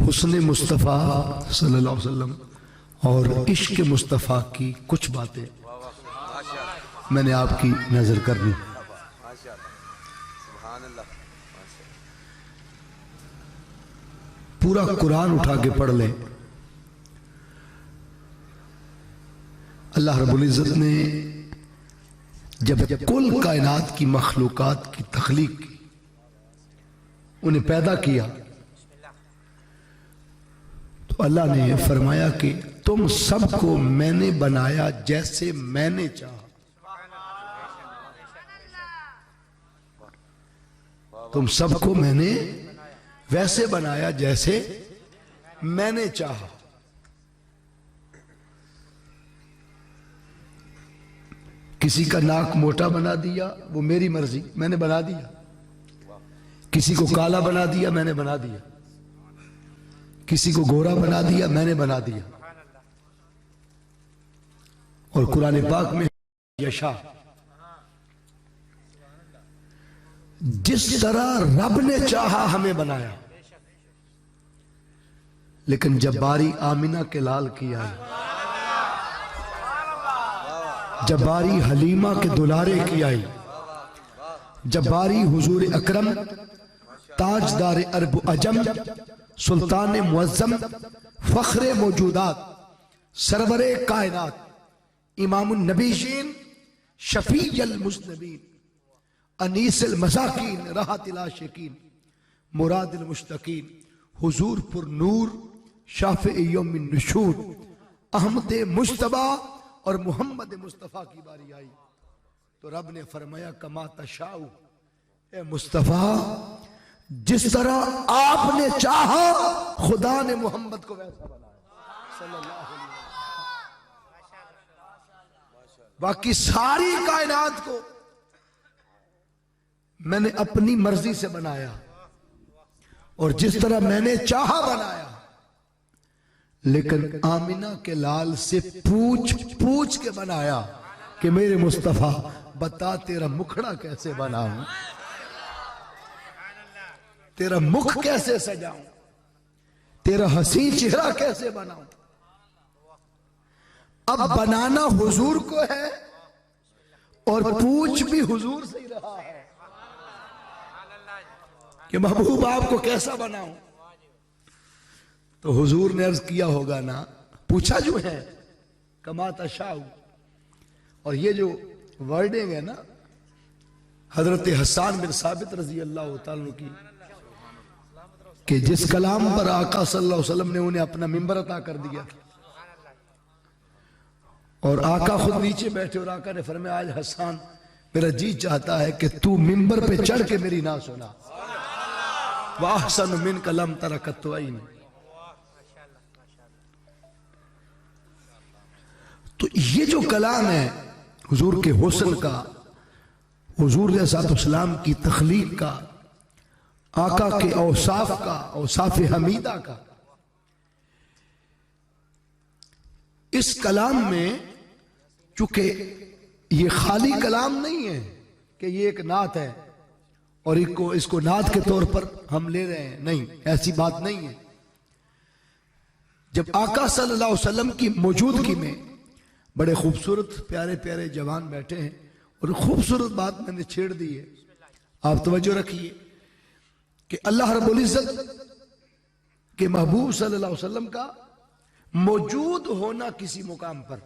حسن مصطفیٰ صلی اللہ علیہ وسلم اور عشق مصطفیٰ کی کچھ باتیں میں نے آپ کی نظر کرنی. پورا قرآن اٹھا کے پڑھ لیں. اللہ رب العزت نے جب کل کائنات کی مخلوقات کی تخلیق کی، انہیں پیدا کیا، تو اللہ نے فرمایا کہ تم سب کو میں نے بنایا جیسے میں نے چاہا. تم سب کو میں نے ویسے بنایا جیسے میں نے چاہا. کسی کا ناک موٹا بنا دیا، وہ میری مرضی، میں نے بنا دیا. کسی کو کالا بنا دیا، میں نے بنا دیا. کسی کو گورا بنا دیا، میں نے بنا دیا. اور قرآن پاک میں یشا، جس طرح رب نے چاہا ہمیں بنایا. لیکن جب باری آمنہ کے لال کی آئی، جب باری حلیمہ کے دلارے کی آئی، جب باری حضور اکرم تاجدار عرب و عجم، سلطان معظم، فخر موجودات، سرور کائنات، امام النبیین، شفیع المذنبین، انیس المساکین، راحت العاشقین، مراد المشتاقین، حضور پر نور، شافع یوم النشور، احمد مجتبی اور محمد مصطفیٰ کی باری آئی تو رب نے فرمایا کما تشاء، اے مصطفیٰ جس طرح آپ نے چاہا خدا نے محمد کو ویسا بنایا صلی اللہ علیہ وسلم. باقی ساری کائنات کو میں نے اپنی مرضی سے بنایا اور جس طرح میں نے چاہا بنایا. لیکن آمنہ کے لال سے پوچھ کے بنایا کہ میرے مصطفیٰ بتا تیرا مکھڑا کیسے بناؤں، تیرا مکھ کیسے سجاؤں، تیرا حسین چہرہ کیسے بناؤں. اب بنانا حضور کو ہے اور پوچھ بھی حضور سے ہی رہا ہے کہ محبوب آپ کو کیسا بناؤں. تو حضور نے عرض کیا ہوگا نا، پوچھا جو ہے کما تشاء. اور یہ جو ورڈنگ ہے نا حضرت حسان بن ثابت رضی اللہ تعالیٰ کی، کہ جس کلام پر آقا صلی اللہ علیہ وسلم نے انہیں اپنا ممبر عطا کر دیا تھا اور آقا خود نیچے بیٹھے اور آقا نے فرمایا آج حسان میرا جی چاہتا ہے کہ تو ممبر پہ چڑھ کے میری نہ سنا. وَأَحْسَنُ مِنْكَ لَمْ تَرَ قَطُّ عَيْنٌ. تو یہ جو کلام ہے حضور کے حسن کا، حضور علیہ السلام کی تخلیق کا، آقا کے اوصاف کا، اوصاف حمیدہ کا، اس کلام میں چونکہ یہ خالی کلام نہیں ہے کہ یہ ایک نعت ہے اور اس کو نعت کے طور پر ہم لے رہے ہیں، نہیں، ایسی بات نہیں ہے. جب آقا صلی اللہ علیہ وسلم کی موجودگی میں بڑے خوبصورت پیارے پیارے جوان بیٹھے ہیں اور خوبصورت بات میں نے چھیڑ دی ہے، آپ توجہ رکھیے کہ اللہ رب العزت کے محبوب صلی اللہ علیہ وسلم کا موجود ہونا کسی مقام پر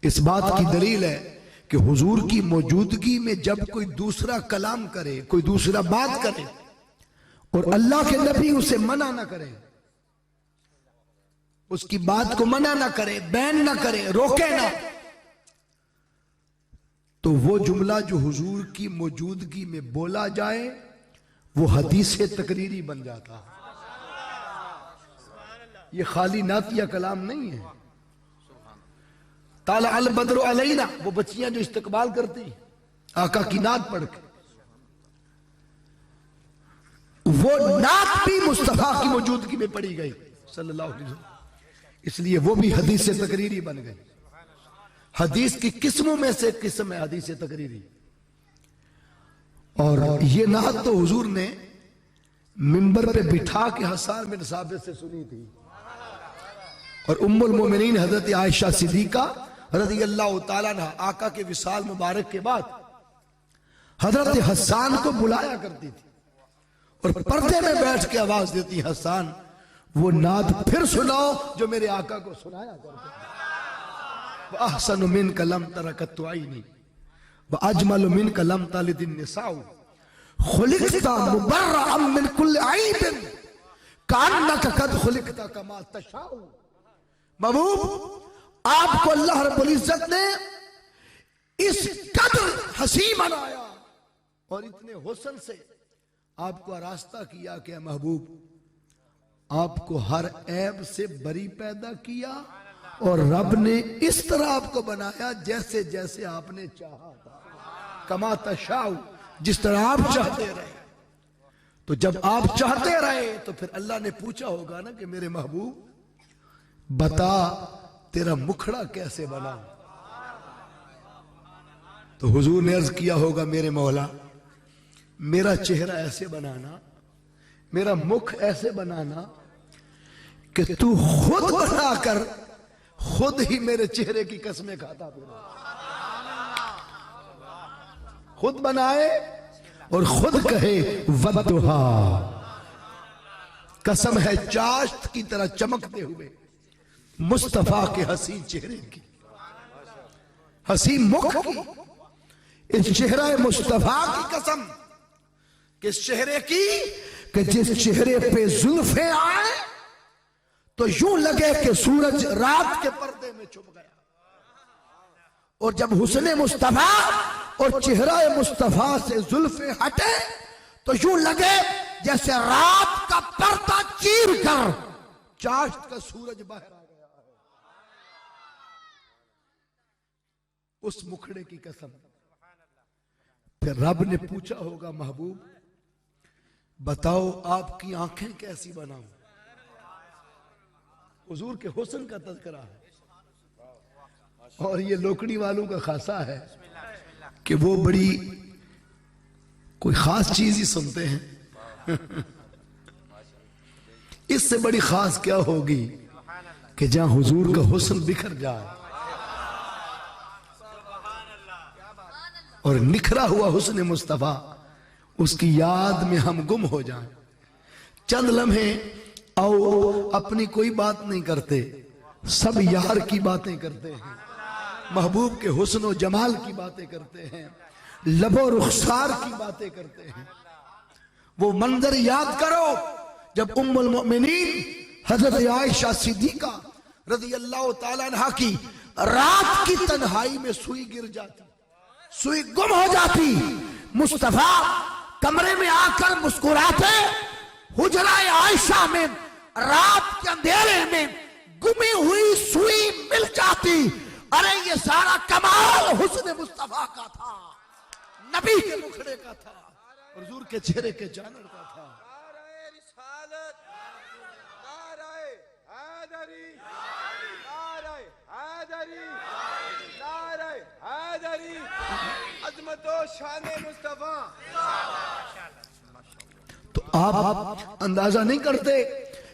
اس بات کی دلیل ہے کہ حضور کی موجودگی میں جب کوئی دوسرا کلام کرے، کوئی دوسرا بات کرے اور اللہ کے نبی اسے منع نہ کرے، اس کی بات کو منع نہ کرے، بین نہ کرے، روکے نہ، تو وہ جملہ جو حضور کی موجودگی میں بولا جائے وہ حدیث تقریری بن جاتا. یہ خالی نعتیہ کلام نہیں ہے. طالع البدر علینا، وہ بچیاں جو استقبال کرتی آقا کی نعت پڑھ کے، وہ نعت بھی مصطفیٰ کی موجودگی میں پڑھی گئی صلی اللہ علیہ وسلم، اس لیے وہ بھی حدیث تقریری بن گئی. حدیث کی قسموں میں سے قسم ہے حدیث تقریری. اور یہ نعت تو حضور نے منبر پہ بٹھا کے حسان بن ثابت سے سنی تھی. اور ام المومنین حضرت عائشہ صدیقہ رضی اللہ تعالیٰ عنہ آقا کے وصال مبارک کے بعد حضرت حسان کو بلایا کرتی تھی اور پردے میں بیٹھ کے آواز دیتی, حسان وہ نعت پھر سناؤ جو میرے آقا کو سنایا کرتے تھے. وَأَحْسَنُ مِنْكَ لَمْ تَرَكَتْ عَيْنِي وَأَجْمَلُ مِنْكَ لَمْ تَلِدِ النِّسَاءُ خُلِقْتَ مُبَرَّأً مِنْ كُلِّ عَيْبٍ كَأَنَّكَ قَدْ خُلِقْتَ كَمَا تَشَاءُ. محبوب آپ کو اللہ رب العزت نے اس قدر حسین بنایا اور اتنے حسن سے آپ کو آراستہ کیا کہ محبوب آپ کو ہر عیب سے بری پیدا کیا اور رب نے اس طرح آپ کو بنایا جیسے جیسے آپ نے چاہا تھا. کما تشاء, جس طرح آپ چاہتے رہے. تو جب آپ چاہتے رہے تو پھر اللہ نے پوچھا ہوگا نا کہ میرے محبوب بتا تیرا مکھڑا کیسے بنا. تو حضور نے عرض کیا ہوگا میرے مولا میرا چہرہ ایسے بنانا, میرا مکھ ایسے بنانا کہ تو خود بنا کر خود ہی میرے چہرے کی قسمیں کھاتا پھر. خود بنائے اور خود کہے ودھا, قسم ہے چاشت کی طرح چمکتے ہوئے مصطفیٰ کے حسین چہرے کی, حسین مکھ کی, اس چہرہ مصطفیٰ کی قسم, کس چہرے کی کہ جس چہرے پہ زلفیں آئے تو یوں لگے کہ سورج رات کے پردے میں چھپ گیا. اور جب حسن مصطفیٰ اور چہرہ مصطفیٰ سے زلفیں ہٹے تو یوں لگے جیسے رات کا پردہ چیر کر چاشت کا سورج باہر آ گیا ہے. اس مکھڑے کی قسم. پھر رب نے پوچھا ہوگا محبوب بتاؤ آپ کی آنکھیں کیسی بناؤں. حضور کے حسن کا تذکرہ ہے اور یہ لوکڑی والوں کا خاصہ ہے کہ وہ بڑی کوئی خاص چیز ہی سنتے ہیں. اس سے بڑی خاص کیا ہوگی کہ جہاں حضور کا حسن بکھر جائے اور نکھرا ہوا حسن مصطفیٰ اس کی یاد میں ہم گم ہو جائیں. چند لمحے او اپنی کوئی بات نہیں کرتے, سب یار کی باتیں کرتے ہیں, محبوب کے حسن و جمال کی باتیں کرتے ہیں, لب و رخسار کی باتیں کرتے ہیں. وہ منظر یاد کرو جب ام المؤمنین حضرت عائشہ صدیقہ رضی اللہ تعالیٰ عنہ کی رات کی تنہائی میں سوئی گر جاتی, سوئی گم ہو جاتی. مصطفیٰ کمرے میں آ کر مسکراتے, حجرہ عائشہ میں رات کے اندھیرے میں گمی ہوئی سوئی مل جاتی. ارے یہ سارا کمال حسن مصطفیٰ کا تھا, نبی کے مکھڑے کا تھا, حضور کے چہرے کے جانر کا تھا. نعرہ رسالت, نعرہ حیدری, نعرہ حیدری, نعرہ حیدری, عظمت و شان مصطفیٰ. تو آپ اندازہ نہیں کرتے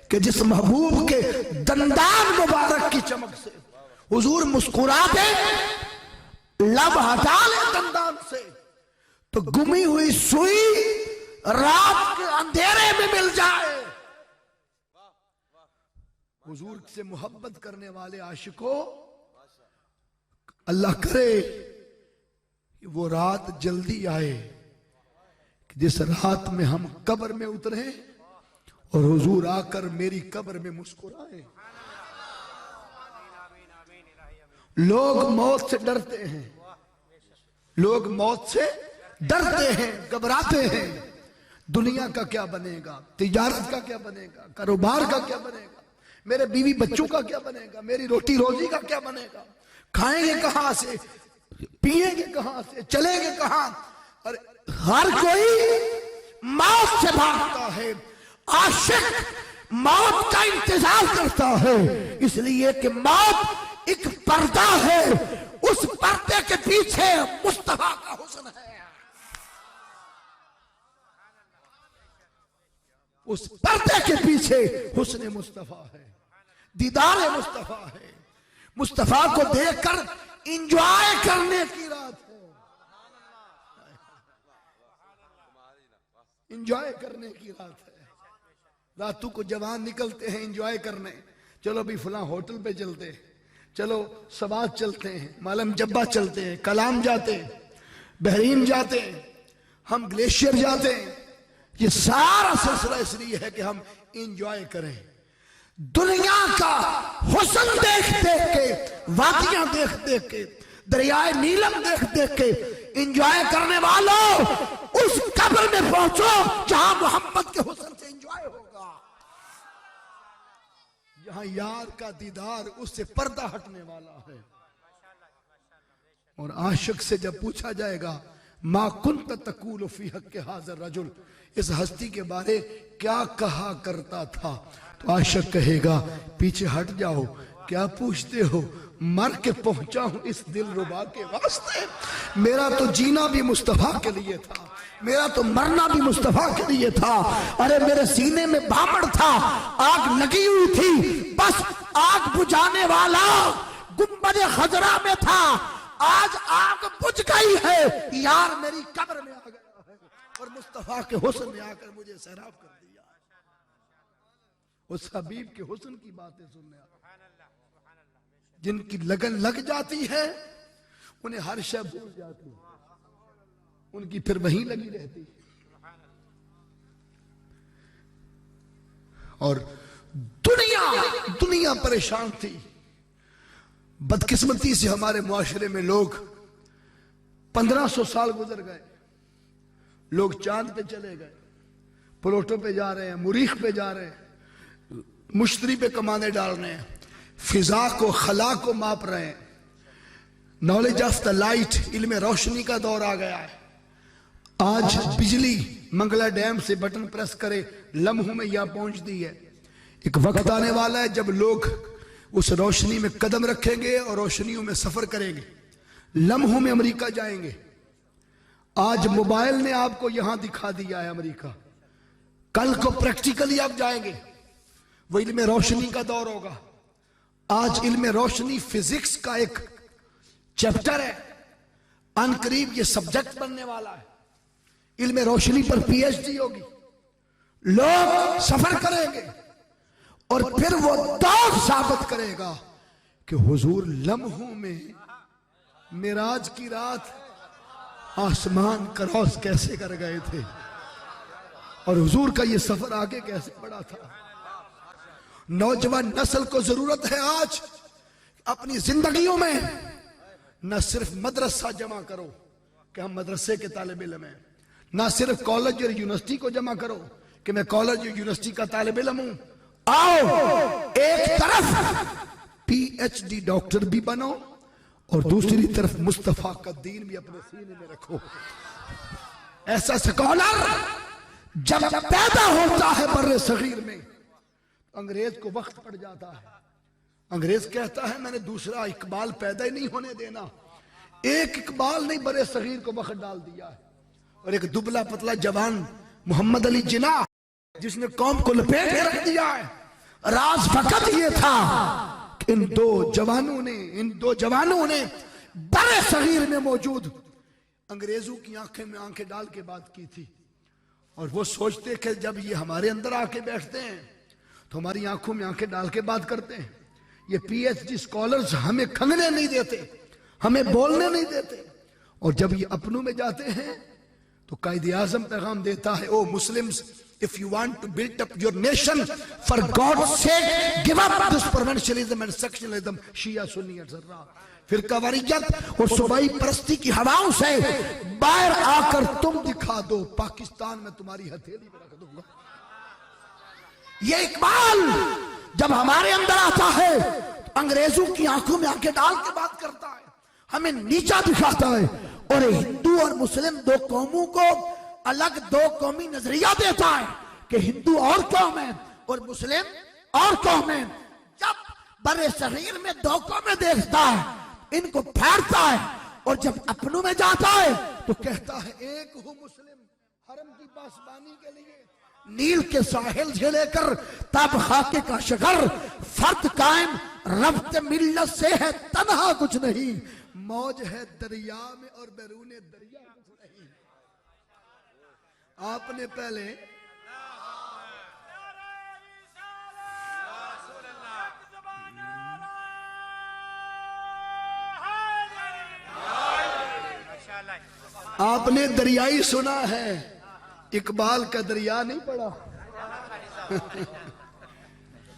کہ جس محبوب کے دندان مبارک کی چمک سے حضور مسکراتے, لب ہٹا لے دندان سے تو گمی ہوئی سوئی رات کے اندھیرے میں مل جائے. حضور سے محبت کرنے والے عاشقوں اللہ کرے کہ وہ رات جلدی آئے جس رات میں ہم قبر میں اترے اور حضور آ کر میری قبر میں مسکرائے. لوگ موت سے ڈرتے ہیں, لوگ موت سے ڈرتے ہیں, گھبراتے ہیں. دنیا کا کیا بنے گا, تجارت کا کیا بنے گا, کاروبار کا کیا بنے گا, میرے بیوی بچوں کا کیا بنے گا, میری روٹی روزی کا کیا بنے گا, کھائیں گے کہاں سے, پیئیں گے کہاں سے, چلیں گے کہاں. اور ہر کوئی موت سے بھاگتا ہے. عاشق موت کا انتظار کرتا ہے اس لیے کہ موت ایک پردہ ہے, اس پردے کے پیچھے مصطفیٰ کا حسن ہے. اس پردے کے پیچھے حسن مصطفیٰ ہے، دیدار مصطفیٰ ہے، مصطفیٰ کو دیکھ کر انجوائے کرنے کی رات ہے، انجوائے کرنے کی رات ہے۔ راتوں کو جوان نکلتے ہیں انجوائے کرنے، چلو بھی فلاں ہوٹل پہ چلتے ہیں، چلو سوات چلتے ہیں، معلم جبہ چلتے ہیں، کلام جاتے ہیں، بحرین جاتے ہیں، ہم گلیشیر جاتے ہیں۔ یہ سارا سلسلہ اس لیے ہے کہ ہم انجوائے کریں، دنیا کا حسن دیکھ دیکھ کے، وادیاں دیکھ دیکھ کے، دریائے نیلم دیکھ دیکھ کے انجوائے کرنے والوں اس قبر میں پہنچو جہاں محمد کے حسن سے انجوائے ہوگا، جہاں یار کا دیدار اس سے پردہ ہٹنے والا ہے۔ اور عاشق سے جب پوچھا جائے گا ما کنت تقول فی حق ھذا الرجل، اس ہستی کے بارے کیا کہا کرتا تھا، تو عاشق کہے گا پیچھے ہٹ جاؤ، کیا پوچھتے ہو، مر کے پہنچا ہوں اس دل ربا کے واسطے، میرا تو جینا بھی مصطفیٰ کے لیے تھا، میرا تو مرنا بھی مصطفیٰ کے لیے تھا، ارے میرے سینے میں بھامڑ تھا، آگ لگی ہوئی تھی، بس آگ بجھانے والا گنبد خضرا میں تھا، آج آگ بجھ گئی ہے، یار میری قبر میں آ گیا ہے اور مصطفیٰ کے حسن نے آ کر مجھے سیراب کر دیا۔ اس حبیب کے حسن کی باتیں سننے آ، جن کی لگن لگ جاتی ہے انہیں ہر شے بھول جاتی ہے، ان کی پھر وہیں لگی رہتی ہے۔ اور دنیا پریشان تھی، بدقسمتی سے ہمارے معاشرے میں لوگ 1500 سال گزر گئے، لوگ چاند پہ چلے گئے، پلوٹو پہ جا رہے ہیں، مریخ پہ جا رہے ہیں، مشتری پہ کمانے ڈال رہے ہیں، فضا کو خلا کو ماپ رہے ہیں، نالج آف دا لائٹ، علم روشنی کا دور آ گیا ہے۔ آج بجلی منگلا ڈیم سے بٹن پریس کرے لمحوں میں یہاں پہنچ دی ہے، ایک وقت آنے والا ہے جب لوگ اس روشنی میں قدم رکھیں گے اور روشنیوں میں سفر کریں گے، لمحوں میں امریکہ جائیں گے۔ آج موبائل نے آپ کو یہاں دکھا دیا ہے امریکہ، کل کو پریکٹیکلی آپ جائیں گے، وہ علم روشنی کا دور ہوگا۔ آج علم روشنی فزکس کا ایک چیپٹر ہے، ان قریب یہ سبجیکٹ بننے والا ہے، علم روشنی پر پی ایچ ڈی ہوگی، لوگ سفر کریں گے اور پھر وہ دور ثابت کرے گا کہ حضور لمحوں میں معراج کی رات آسمان کراس کیسے کر گئے تھے، اور حضور کا یہ سفر آگے کیسے بڑھا تھا۔ نوجوان نسل کو ضرورت ہے آج اپنی زندگیوں میں نہ صرف مدرسہ جمع کرو کہ ہم مدرسے کے طالب علم ہیں، نہ صرف کالج اور یونیورسٹی کو جمع کرو کہ میں کالج اور یونیورسٹی کا طالب علم ہوں، آؤ ایک طرف پی ایچ ڈی ڈاکٹر بھی بنو اور دوسری طرف مصطفیٰ کا دین بھی اپنے سینے میں رکھو۔ ایسا سکولر جب پیدا ہوتا ہے بر صغیر میں، انگریز کو وقت پڑ جاتا ہے، انگریز کہتا ہے میں نے دوسرا اقبال پیدا ہی نہیں ہونے دینا، ایک اقبال نہیں بر صغیر کو وقت ڈال دیا ہے، اور ایک دبلا پتلا جوان محمد علی جناح جس نے قوم کو لپیٹ کے رکھ دیا ہے۔ راز فقط یہ تھا کہ ان دو جوانوں نے بر صغیر میں موجود انگریزوں کی آنکھیں میں آنکھیں ڈال کے بات کی تھی، اور وہ سوچتے کہ جب یہ ہمارے اندر آ کے بیٹھتے ہیں تو ہماری آنکھوں میں آنکھیں ڈال کے بات کرتے ہیں۔ یہ پی ایچ ڈی سکولرز ہمیں کھنگنے نہیں دیتے، ہمیں بولنے نہیں دیتے، اور جب یہ اپنوں میں جاتے ہیں تو قائد اعظم پیغام دیتا ہے، او Muslims if you want to build up your nation, for God's sake give up this provincialism and sectionalism, شیعہ سنی ازرا فرقہ واریت اور صوبائی پرستی کی ہواؤں سے باہر آ کر تم دکھا دو، پاکستان میں تمہاری ہتھیلی میں رکھ دوں گا۔ یہ اقبال جب ہمارے اندر آتا ہے تو انگریزوں کی آنکھوں میں آنکھیں ڈال کے بات کرتا ہے، ہمیں نیچا دکھاتا ہے، اور ہندو اور مسلم دو قوموں کو الگ دو قومی نظریہ دیتا ہے کہ ہندو اور قوم ہے اور مسلم اور قوم ہے۔ جب بر صغیر میں دو قومیں دیکھتا ہے ان کو پھیرتا ہے، اور جب اپنوں میں جاتا ہے تو کہتا ہے ایک ہوں مسلم حرم کی پاسبانی کے لیے، نیل کے ساحل سے لے کر تب خاکے کا شغر، فرد قائم ربط ملت سے ہے تنہا کچھ نہیں، موج ہے دریا میں اور بیرون دریا کچھ نہیں۔ آپ نے پہلے آپ نے دریائی سنا ہے، اقبال کا دریا نہیں پڑا،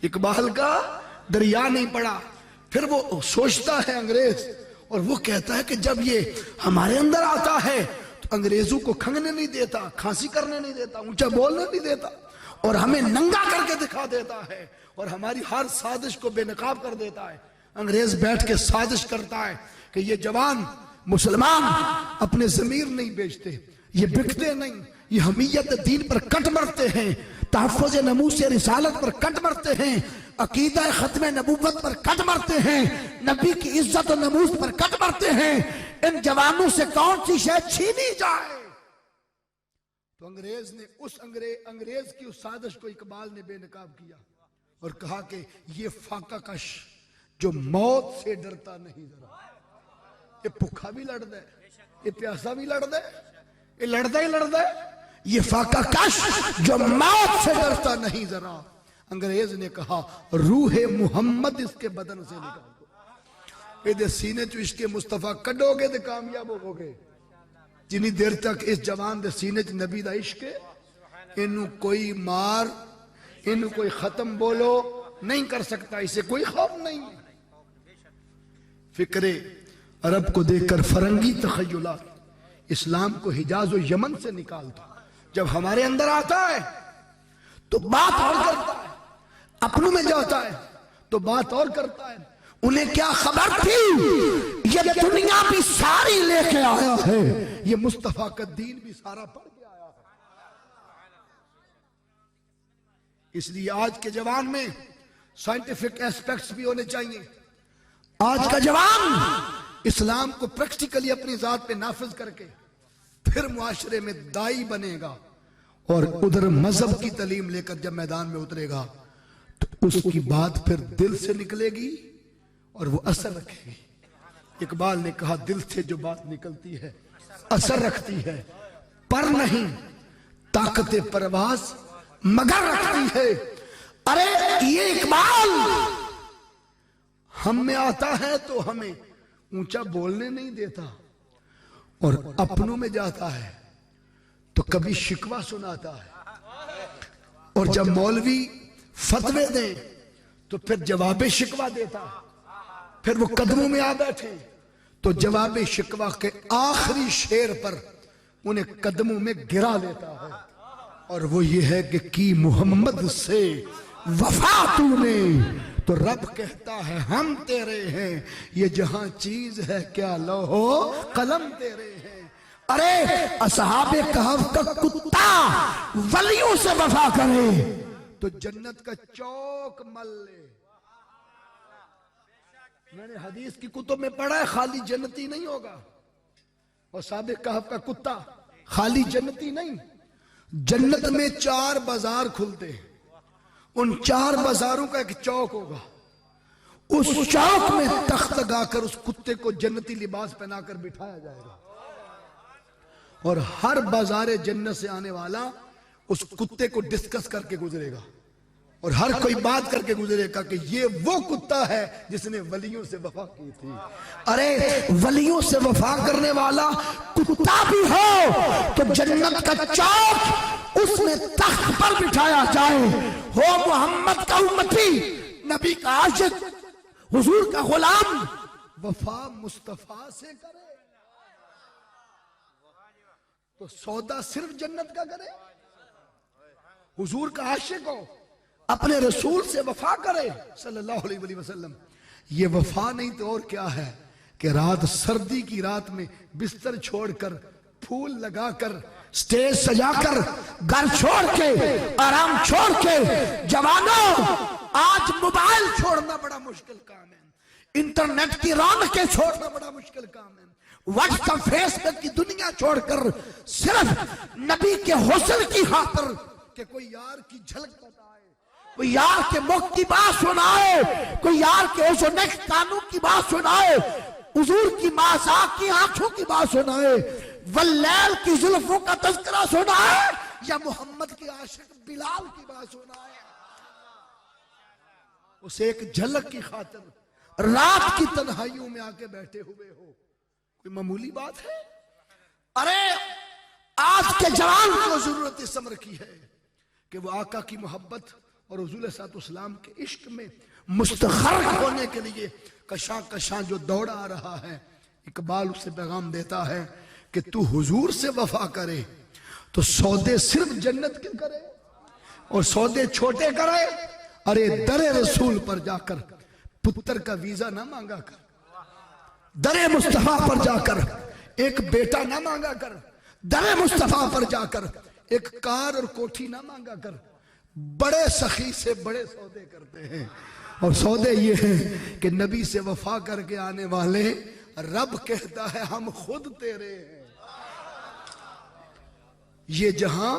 اقبال کا دریا نہیں پڑا۔ پھر وہ سوچتا ہے انگریز، اور وہ کہتا ہے کہ جب یہ ہمارے اندر آتا ہے تو انگریزوں کو کھنگنے نہیں دیتا، کھانسی کرنے نہیں دیتا، اونچا بولنے نہیں دیتا، اور ہمیں ننگا کر کے دکھا دیتا ہے، اور ہماری ہر سازش کو بے نقاب کر دیتا ہے۔ انگریز بیٹھ کے سازش کرتا ہے کہ یہ جوان مسلمان اپنے ضمیر نہیں بیچتے، یہ بکتے نہیں، یہ حمیت دین پر کٹ مرتے ہیں، تحفظ ناموس رسالت پر کٹ مرتے ہیں، عقیدہ ختم نبوت پر کٹ مرتے ہیں، نبی کی عزت و ناموس پر کٹ مرتے ہیں، ان جوانوں سے کون سی شے چھینی جائے؟ تو انگریز نے انگریز کی اس سازش کو اقبال نے بے نقاب کیا اور کہا کہ یہ فاقہ کش جو موت سے ڈرتا نہیں ذرا، یہ بھوکا بھی لڑ دے، یہ پیاسا بھی لڑ دے، یہ لڑ دے، یہ فاقہ کش جو موت سے ڈرتا نہیں ذرا۔ انگریز نے کہا روح محمد اس کے بدن سے نکال دو، یہ سینے چو عشق مصطفیٰ کڈو گے تو کامیاب ہو گے۔ جنی دیر تک اس جوان دے سینے چ نبی دا عشق ہے، انہوں کوئی مار، انہوں کوئی ختم بولو نہیں کر سکتا، اسے کوئی خوف نہیں۔ فکر عرب کو دیکھ کر فرنگی تخیلات اسلام کو حجاز و یمن سے نکالتا، جب ہمارے اندر آتا ہے تو بات اور کرتا ہے، اپنوں میں جاتا ہے تو بات اور کرتا ہے۔ انہیں کیا خبر تھی یہ دنیا بھی ساری لے کے آیا ہے، یہ مصطفیٰ کا دین بھی سارا پڑھ کے آیا ہے۔ اس لیے آج کے جوان میں سائنٹیفک ایسپیکٹس بھی ہونے چاہیے۔ آج کا جوان اسلام کو پریکٹیکلی اپنی ذات پہ نافذ کر کے پھر معاشرے میں دائی بنے گا، اور ادھر مذہب کی تعلیم لے کر جب میدان میں اترے گا تو اس کی بات پھر دل سے نکلے گی اور وہ اثر رکھے گی۔ اقبال نے کہا دل سے جو بات نکلتی ہے اثر رکھتی ہے، پر نہیں طاقت پرواز مگر رکھتی ہے۔ ارے یہ اقبال ہم میں آتا ہے تو ہمیں اونچا بولنے نہیں دیتا، اور اپنوں میں جاتا ہے تو کبھی شکوہ سناتا ہے، اور جب مولوی فتوے دیں تو پھر جواب شکوہ دیتا ہے، پھر وہ قدموں میں آ بیٹھے تو جواب شکوہ کے آخری شعر پر انہیں قدموں میں گرا لیتا ہے، اور وہ یہ ہے کہ کی محمد سے وفا تو نے، تو رب کہتا ہے ہم تیرے ہیں، یہ جہاں چیز ہے کیا لوحو قلم تیرے ہیں۔ ارے اصحاب کہف کا کتا ولیوں سے وفا کرے تو جنت کا چوک مل لے۔ میں نے حدیث کی کتب میں پڑھا ہے خالی جنتی نہیں ہوگا، اور اصحاب کہف کا کتا خالی جنتی نہیں، جنت میں 4 بازار کھلتے ہیں، ان 4 بازاروں کا ایک چوک ہوگا، اس چوک میں تخت لگا کر اس کتے کو جنتی لباس پہنا کر بٹھایا جائے گا، اور ہر بازار جنت سے آنے والا اس کتے کو ڈسکس کر کے گزرے گا، اور ہر کوئی بات کر کے گزرے گا کہ یہ وہ کتا ہے جس نے ولیوں سے وفا کی تھی۔ ارے ولیوں سے وفا کرنے والا کتا بھی ہو تو جنت کا چوک اس میں تخت پر بٹھایا جائے، ہو محمد کا امتی، نبی کا عاشق، حضور کا غلام، وفا مصطفیٰ سے کرے تو سودا صرف جنت کا کرے، حضور کا عاشق ہو، اپنے رسول سے وفا کرے صلی اللہ علیہ وسلم۔ یہ وفا نہیں تو اور کیا ہے کہ رات سردی کی رات میں بستر چھوڑ کر، پھول لگا کر، سٹیج سجا کر، گھر چھوڑ کے، آرام چھوڑ کے، جوانوں آج موبائل چھوڑنا بڑا مشکل کام ہے، انٹرنیٹ کی رونقیں چھوڑنا بڑا مشکل کام ہے، واٹس ایپ فیس بک کی دنیا چھوڑ کر صرف نبی کے حسن کی خاطر کہ کوئی یار کی جھلک بتائے، کوئی یار کے مخ کی بات سنائے، کوئی یار کے اوش و نک کانوں کی بات سنائے، حضور کی ماساک کی آنکھوں کی بات سنائے، واللیل کی زلفوں کا تذکرہ سنائے، یا محمد کے عاشق بلال کی بات سنائے۔ اسے ایک جھلک کی خاطر رات کی تنہائیوں میں آ کے بیٹھے ہوئے ہو، کوئی معمولی بات ہے؟ ارے آج کے جوان کو ضرورت اس امر کی ہے کہ وہ آقا کی محبت اور حضور صلی اللہ علیہ وسلم کے عشق میں مستغرق ہونے کے لیے کشاں کشاں جو دوڑا آ رہا ہے۔ اقبال اسے پیغام دیتا ہے کہ تو حضور سے وفا کرے تو سودے صرف جنت کے کرے اور سودے چھوٹے کرے۔ ارے در رسول پر جا کر پتر کا ویزا نہ مانگا کر، در مصطفیٰ پر جا کر ایک بیٹا نہ مانگا کر، در مصطفیٰ پر جا کر ایک کار اور کوٹھی نہ مانگا کر۔ بڑے سخی سے بڑے سودے کرتے ہیں، اور سودے یہ ہیں کہ نبی سے وفا کر کے آنے والے رب کہتا ہے ہم خود تیرے ہیں۔ یہ جہاں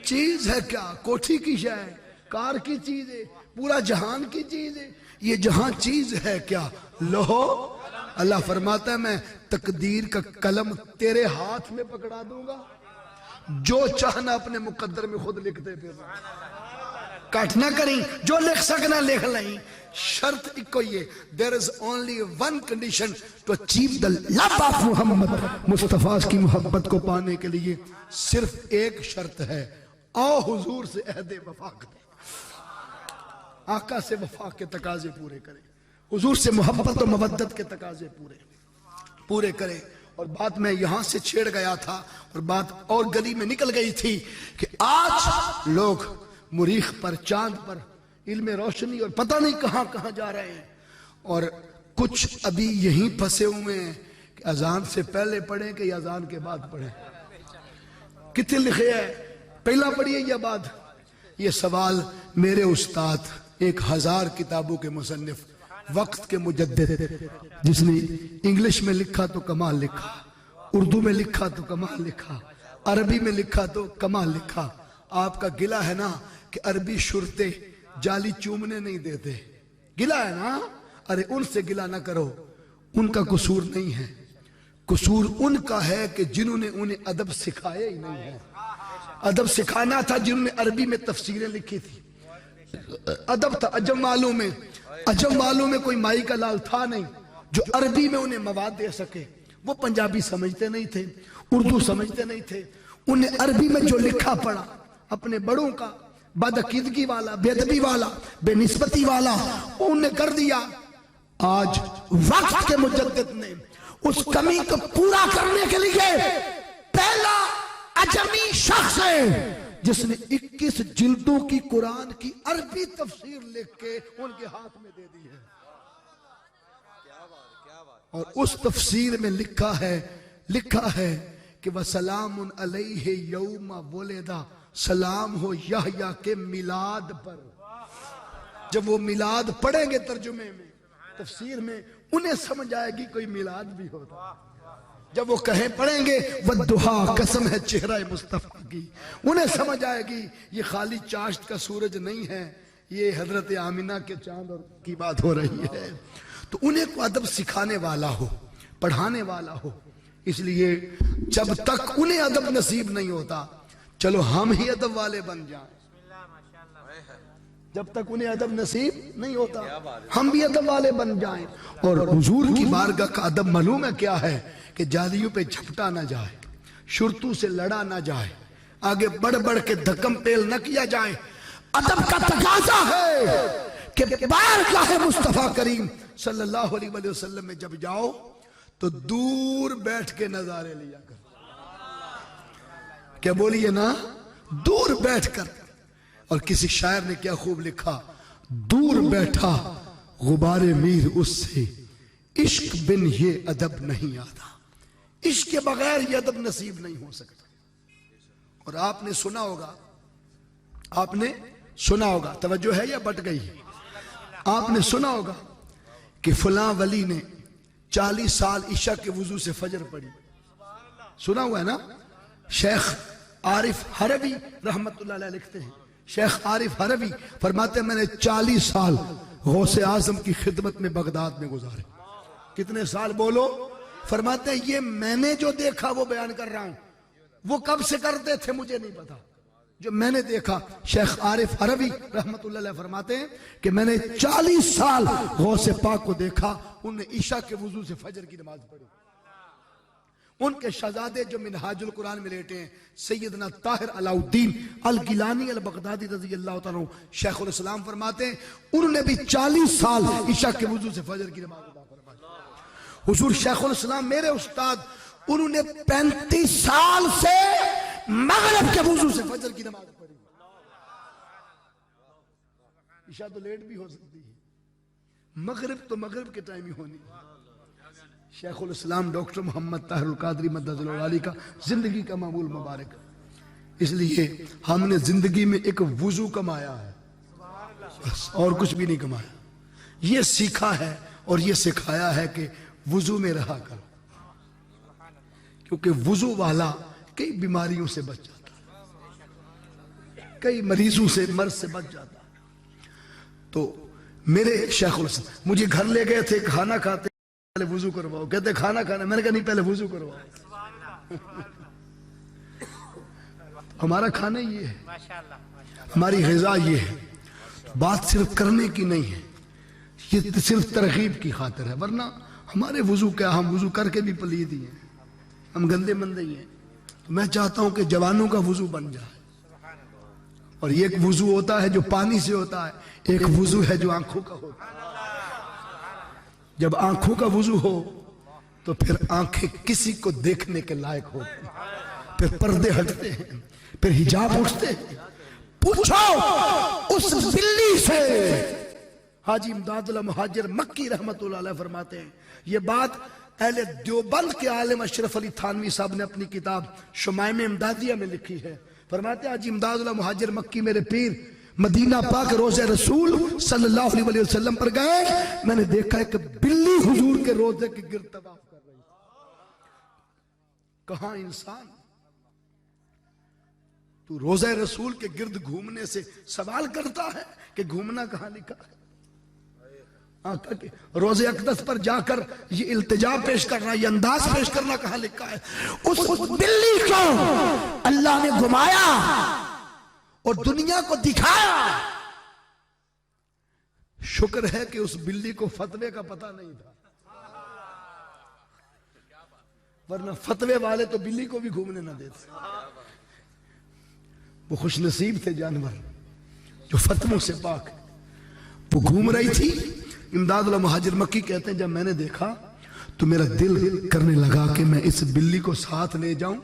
چیز ہے کیا؟ کوٹھی کی شے، کار کی چیز ہے، پورا جہان کی چیز ہے، یہ جہاں چیز ہے کیا؟ لوہو۔ اللہ فرماتا ہے میں تقدیر کا قلم تیرے ہاتھ میں پکڑا دوں گا، جو چاہنا اپنے مقدر میں خود لکھتے پھر کٹ نہ کریں، جو لکھ سکنا لکھ لیں۔ شرط ایک یہ، there is only one condition to achieve the love of محمد، مصطفیٰ کی محبت کو پانے کے لیے صرف ایک شرط ہے، آؤ حضور سے عہد وفا کریں، آقا سے وفا کے تقاضے پورے کریں، حضور سے محبت و مودت کے تقاضے پورے کریں۔ اور بات میں یہاں سے چھیڑ گیا تھا اور بات اور گلی میں نکل گئی تھی کہ آج لوگ مریخ پر، چاند پر، علم روشنی اور پتہ نہیں کہاں کہاں جا رہے ہیں، اور کچھ ابھی یہیں پھنسے ہوئے ہیں کہ اذان سے پہلے پڑھیں کہ اذان کے بعد پڑھیں۔ کتنے لکھے ہیں پہلا پڑھیے یا بعد؟ یہ سوال میرے استاد 1000 کتابوں کے مصنف، وقت کے مجدد، جس نے انگلش میں لکھا تو کمال لکھا، اردو میں لکھا تو کمال لکھا، عربی میں لکھا تو کمال لکھا۔ آپ کا گلہ ہے نا کہ عربی شرطے جالی چومنے نہیں دیتے، گلہ ہے نا؟ ارے ان سے گلہ نہ کرو، ان کا قصور نہیں ہے، قصور ان کا ہے کہ جنہوں نے انہیں ادب سکھائے ہی نہیں ہے۔ ادب سکھانا تھا جنہوں نے عربی میں تفسیریں لکھی تھی، ادب تھا عجم والوں میں، عجم والوں میں کوئی مائی کا لال تھا نہیں جو عربی میں انہیں مواد دے سکے۔ وہ پنجابی سمجھتے نہیں تھے، اردو سمجھتے نہیں تھے، انہیں عربی میں جو لکھا پڑا اپنے بڑوں کا، بدعقیدگی والا، بے ادبی والا، بے نسبتی والا، انہوں نے کر دیا۔ آج وقت کے مجدد نے اس کمی کو پورا کرنے کے لیے پہلا عجمی شخص ہے جس نے 21 جلدوں کی قرآن کی عربی تفسیر لکھ کے ان کے ہاتھ میں دے دی ہے، اور اس تفسیر میں لکھا ہے کہ وَسَلَامٌ عَلَيْهِ يَوْمَ وُلِدَ، سلام ہو یحییٰ کے میلاد پر۔ جب وہ میلاد پڑھیں گے ترجمے میں، تفسیر میں، انہیں سمجھ آئے گی کوئی میلاد بھی ہوتا۔ جب وہ کہیں پڑھیں گے وَالضُّحَىٰ، قسم ہے چہرہ مصطفیٰ کی، انہیں سمجھ آئے گی یہ خالی چاشت کا سورج نہیں ہے، یہ حضرت آمینہ کے چاند کی بات ہو رہی ہے۔ تو انہیں کو ادب سکھانے والا ہو، پڑھانے والا ہو۔ اس لیے جب تک انہیں ادب نصیب نہیں ہوتا، چلو ہم ہی ادب والے بن جائیں۔ جب تک انہیں ادب نصیب نہیں ہوتا ہم بھی ادب والے بن جائیں۔ اور حضور کی بارگاہ کا ادب معلوم ہے کیا ہے؟ کہ جالیوں پہ جھپٹا نہ جائے، شرطوں سے لڑا نہ جائے، آگے بڑھ بڑھ کے دھکم پیل نہ کیا جائے۔ ادب کا تقاضا ہے کہ بارگاہ مصطفیٰ کریم صلی اللہ علیہ وسلم میں جب جاؤ تو دور بیٹھ کے نظارے لیا کر۔ کیا بولیے نا؟ دور بیٹھ کر۔ اور کسی شاعر نے کیا خوب لکھا، دور بیٹھا غبار میر اس سے، عشق بن یہ ادب نہیں آتا۔ عشق کے بغیر یہ ادب نصیب نہیں ہو سکتا۔ اور آپ نے سنا ہوگا، توجہ ہے یا بٹ گئی؟ آپ نے سنا ہوگا کہ فلاں ولی نے 40 سال عشاء کے وضو سے فجر پڑھی، سنا ہوا ہے نا؟ شیخ عارف حروی رحمت اللہ علیہ لکھتے ہیں، شیخ عارف حروی فرماتے ہیں میں نے 40 سال غوث اعظم کی خدمت میں بغداد میں گزارے۔ کتنے سال بولو؟ فرماتے ہیں یہ میں نے جو دیکھا وہ بیان کر رہا ہوں، وہ کب سے کرتے تھے مجھے نہیں پتا، جو میں نے دیکھا۔ شیخ عارف حروی رحمت اللہ علیہ فرماتے ہیں کہ میں نے 40 سال غوث پاک کو دیکھا، انہوں نے عشاء کے وضو سے فجر کی نماز پڑھی۔ ان کے شہزادے جو منہاج القرآن میں لیٹے ہیں سیدنا طاہر علاء الدین الگیلانی البغدادی رضی اللہ تعالیٰ عنہ، شیخ الاسلام فرماتے ہیں انہوں نے بھی 40 سال عشاء کے وضو سے فجر کی نماز ادا فرمائی۔ حضور شیخ الاسلام میرے استاد، انہوں نے 35 سال سے مغرب کے وضو سے فجر کی نماز پڑھی۔ عشاء تو لیٹ بھی ہو سکتی ہے، مغرب تو مغرب کے ٹائم ہی ہونی ہے۔ شیخ الاسلام ڈاکٹر محمد طاہر القادری مدد العالی کا زندگی کا معمول مبارک، اس لیے ہم نے زندگی میں ایک وضو کمایا ہے، بس اور کچھ بھی نہیں کمایا۔ یہ سیکھا ہے اور یہ سکھایا ہے کہ وضو میں رہا کرو، کیونکہ وضو والا کئی بیماریوں سے بچ جاتا ہے، کئی مریضوں سے مرض سے بچ جاتا ہے۔ تو میرے شیخ الاسلام مجھے گھر لے گئے تھے، کھانا کھاتے پہلے وضو کرواؤ، کہتے کھانا کھانا، میں نے کہا نہیں پہلے وضو کرواؤ۔ ہمارا کھانا یہ ہے، ہماری غذا یہ ہے، بات صرف کرنے کی نہیں ہے، یہ صرف ترغیب کی خاطر ہے، ورنہ ہمارے وضو کیا، ہم وضو کر کے بھی پلید ہی ہیں، ہم گندے مندے ہی ہیں۔ میں چاہتا ہوں کہ جوانوں کا وضو بن جائے، اور یہ ایک وضو ہوتا ہے جو پانی سے ہوتا ہے، ایک وضو ہے جو آنکھوں کا ہوتا ہے۔ جب آنکھوں کا وضو ہو تو پھر آنکھیں کسی کو دیکھنے کے لائق ہوتی ہیں، پھر پردے ہٹتے ہیں، پھر حجاب اٹھتے ہیں۔ پوچھو اس بلی سے، حاجی امداد اللہ مہاجر مکی رحمت اللہ علیہ فرماتے ہیں، یہ بات اہل دیوبند کے عالم اشرف علی تھانوی صاحب نے اپنی کتاب شمائم امدادیہ میں لکھی ہے۔ فرماتے ہیں حاجی امداد اللہ مہاجر مکی میرے پیر مدینہ پاک روضہ رسول صلی اللہ علیہ وسلم پر گئے، میں نے دیکھا ہے کہ بلی حضور کے روضے کے گرد طواف کر رہی ہے۔ کہاں انسان، تو روضہ رسول کے گرد گھومنے سے سوال کرتا ہے کہ گھومنا کہاں لکھا ہے؟ روضہ اقدس پر جا کر یہ التجا پیش کرنا، یہ انداز پیش کرنا کہاں لکھا ہے؟ اس بلی کو اللہ نے گھمایا اور دنیا کو دکھایا۔ شکر ہے کہ اس بلی کو فتوے کا پتہ نہیں تھا، ورنہ فتوے والے تو بلی کو بھی گھومنے نہ دیتے۔ وہ خوش نصیب تھے جانور جو فتووں سے پاک، وہ گھوم رہی تھی۔ امداد اللہ مہاجر مکی کہتے ہیں جب میں نے دیکھا تو میرا دل کرنے لگا کہ میں اس بلی کو ساتھ لے جاؤں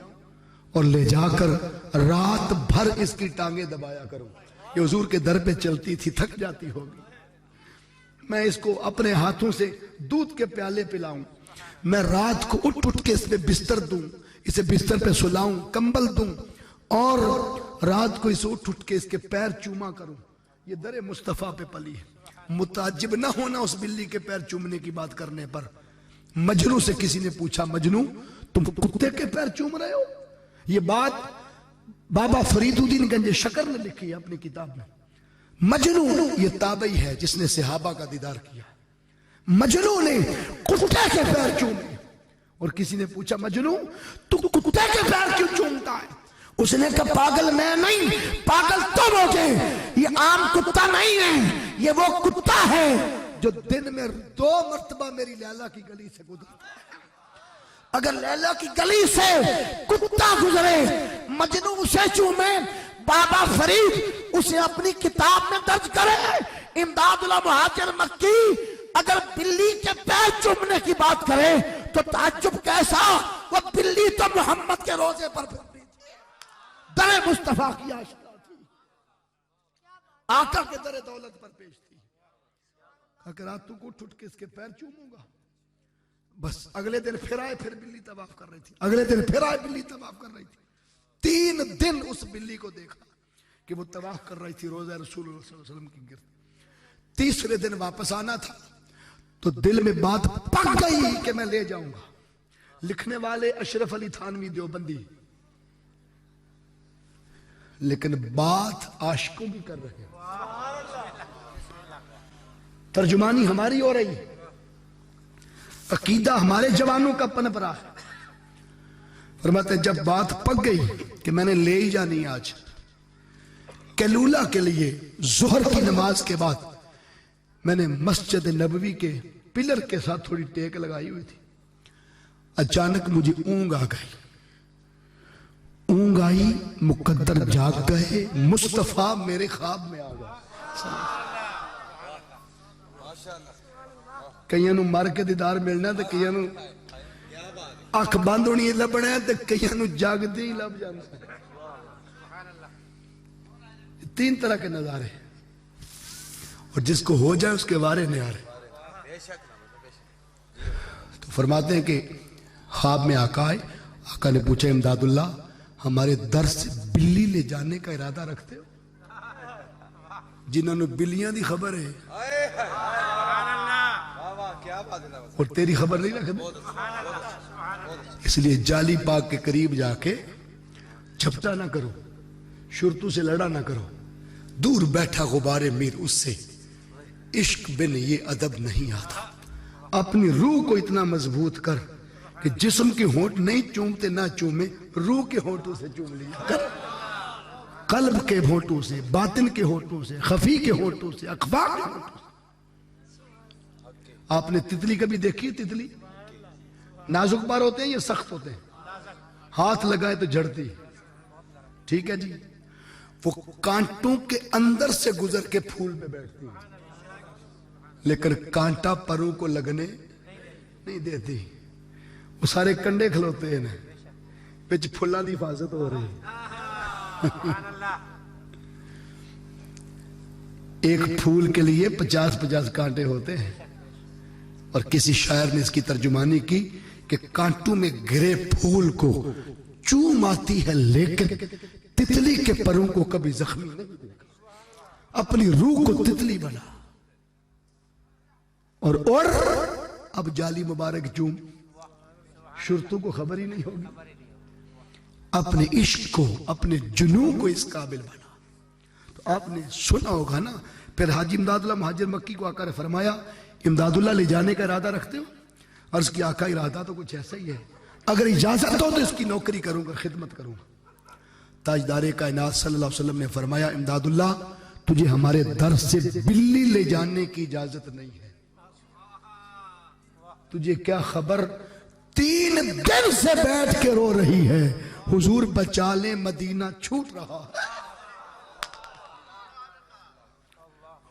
اور لے جا کر رات بھر اس کی ٹانگیں دبایا کروں۔ یہ حضور کے در پہ چلتی تھی، تھک جاتی ہوگی، میں اس کو اپنے ہاتھوں سے دودھ کے پیالے پلاؤں، میں رات کو اٹھ کے اس پہ بستر دوں، اسے بستر پہ سلاؤں، کمبل دوں، اور رات کو اسے اٹھ کے اس کے پیر چوما کروں۔ یہ در مصطفیٰ پہ پلی ہے۔ متعجب نہ ہونا اس بلی کے پیر چومنے کی بات کرنے پر۔ مجنو سے کسی نے پوچھا، مجنو تم کتے کے پیر چوم رہے ہو؟ یہ بات بابا فرید الدین گنج شکر نے لکھی ہے اپنی کتاب میں۔ مجنو یہ تابعی ہے جس نے صحابہ کا دیدار کیا، مجنو نے کتے کے پیر چومے۔ اور کسی نے پوچھا مجنو تو کتے کے پیر کیوں چومتا ہے؟ اس نے کہا پاگل میں نہیں، پاگل تم ہو گے، یہ عام کتا نہیں ہے، یہ وہ کتا ہے جو دن میں 2 مرتبہ میری لیلا کی گلی سے گزرتا ہے۔ اگر لیلا کی گلی سے کتا گزرے، مجنو اسے چومے، بابا فرید اسے اپنی کتاب میں درج کرے۔ امداد اللہ مہاجر مکی اگر بلی کے پیر چومنے کی بات کرے تو تعجب کیسا، وہ بلی تو محمد کے روزے پر پھر در مصطفیٰ کی آشنا تھی، آقا کے در دولت پر پیش تھی۔ اگر رات کو اٹھ کے اس کے پیر چوموں گا، بس اگلے دن پھر آئے، پھر بلی طواف کر رہی تھی، اگلے دن پھر آئے، بلی طواف کر رہی تھی۔ 3 دن اس بلی کو دیکھا کہ وہ طواف کر رہی تھی روضہ رسول اللہ صلی اللہ علیہ وسلم کی گرد۔ تیسرے دن واپس آنا تھا تو دل میں بات پک گئی کہ میں لے جاؤں گا۔ لکھنے والے اشرف علی تھانوی دیوبندی لیکن بات عاشقوں کی کر رہے ہیں. ترجمانی ہماری ہو رہی ہے, عقیدہ ہمارے جوانوں کا پنپ رہا ہے. فرماتے ہیں جب بات پک گئی کہ میں نے لے ہی جانی آج کیلولہ کے لیے ظہر کی نماز کے بعد, میں نے مسجد نبوی کے پلر کے ساتھ تھوڑی ٹیک لگائی ہوئی تھی. اچانک مجھے اونگ آ گئی. اونگ آئی, مقدر جاگ گئے, مصطفیٰ میرے خواب میں آ گئے. کئیاں نو مر کے دیدار ملنا تے کئیاں نو اکھ بند ہونی لبنا ہے تے کئیاں نو جاگتے ہی لب جانا ہے. تین طرح کے نظارے, اور جس کو ہو جائے اس کے وارے نیارے. تو فرماتے ہیں کہ خواب میں آقا آئے. آقا نے پوچھا امداد اللہ ہمارے در سے بلی لے جانے کا ارادہ رکھتے ہو؟ جنہوں نے بلیاں دی خبر ہے اور تیری خبر نہیں رکھتے, اس لیے جالی پاک کے قریب جا کے جھپٹا نہ کرو, شرطوں سے لڑا نہ کرو. دور بیٹھا غبار میر اس سے عشق بن یہ ادب نہیں آتا. اپنی روح کو اتنا مضبوط کر کہ جسم کے ہونٹ نہیں چومتے نہ چومے, روح کے ہونٹوں سے چوم لیا کر. قلب کے ہونٹوں سے, باطن کے ہونٹوں سے, خفی کے ہونٹوں سے, اخفا کے ہونٹوں سے. آپ نے تتلی کبھی دیکھی؟ تتلی نازک بار ہوتے ہیں یا سخت ہوتے ہیں؟ ہاتھ لگائے تو جھڑتی, ٹھیک ہے جی. وہ کانٹوں کے اندر سے گزر کے پھول پہ بیٹھتی, لیکن کانٹا پروں کو لگنے نہیں دیتی. وہ سارے کنڈے کھلوتے ہیں, پچ پھلاں دی حفاظت ہو رہی. ایک پھول کے لیے 50-50 کانٹے ہوتے ہیں. اور کسی شاعر نے اس کی ترجمانی کی کہ کانٹوں میں گرے پھول کو چوم آتی ہے لیکن تتلی کے پروں کو کبھی زخمی نہیں دیکھا. اپنی روح کو تتلی بنا اور اب جالی مبارک چوم, شرطوں کو خبر ہی نہیں ہوگی. اپنے عشق کو, اپنے جنون کو اس قابل بنا. تو آپ نے سنا ہوگا نا. پھر حاجی امداد اللہ مہاجر مکی کو آقا نے فرمایا امداد اللہ لے جانے کا ارادہ رکھتے ہو؟ عرض کی آقا ارادہ تو کچھ ایسا ہی ہے, اگر اجازت ہو تو اس کی نوکری کروں گا, خدمت کروں گا. تاجدار کائنات صلی اللہ علیہ وسلم نے فرمایا امداد اللہ تجھے ہمارے در سے بلی لے جانے کی اجازت نہیں ہے. تجھے کیا خبر 3 دن سے بیٹھ کے رو رہی ہے حضور بچا لیں مدینہ چھوٹ رہا ہے.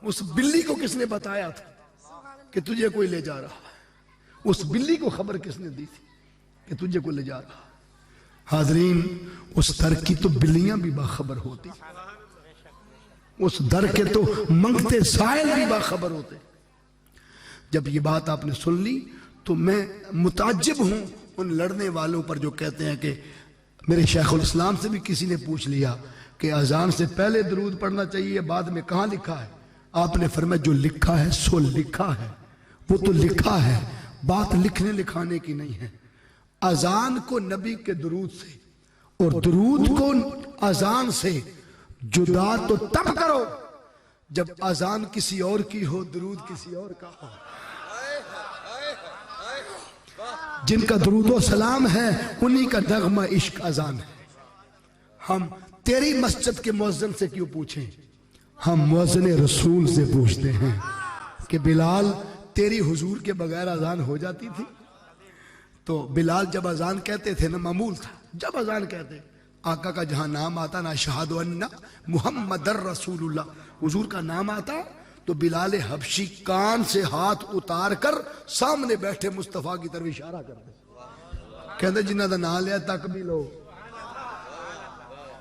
اس بلی کو کس نے بتایا تھا کہ تجھے کوئی لے جا رہا ہے؟ اس بلی کو خبر کس نے دی تھی کہ تجھے کوئی لے جا رہا ہے؟ حاضرین اس در کی تو بلیاں بھی باخبر ہوتی, اس در کے تو منگتے سائل بھی باخبر ہوتے. جب یہ بات آپ نے سن لی تو میں متعجب ہوں ان لڑنے والوں پر جو کہتے ہیں کہ میرے شیخ الاسلام سے بھی کسی نے پوچھ لیا کہ اذان سے پہلے درود پڑھنا چاہیے بعد میں, کہاں لکھا ہے؟ آپ نے فرمایا جو لکھا ہے سو لکھا ہے, وہ تو لکھا ہے, بات لکھنے لکھانے کی نہیں ہے. اذان کو نبی کے درود سے اور درود کو اذان سے جدا تو تب کرو جب اذان کسی اور کی ہو, درود کسی اور کا ہو. جن کا درود و سلام ہے انہی کا نغمہ عشق اذان ہے. ہم تیری مسجد کے مؤذن سے کیوں پوچھیں, ہم مؤذن رسول سے پوچھتے ہیں کہ بلال تیری حضور کے بغیر اذان ہو جاتی تھی؟ تو بلال جب اذان کہتے تھے نا, معمول تھا جب اذان کہتے آقا کا جہاں نام آتا نا اشہد ان محمد رسول اللہ, حضور کا نام آتا تو بلال حبشی کان سے ہاتھ اتار کر سامنے بیٹھے مصطفیٰ کی طرف اشارہ کرتے, کہتے جنہ دا نام لیا تک بھی لو.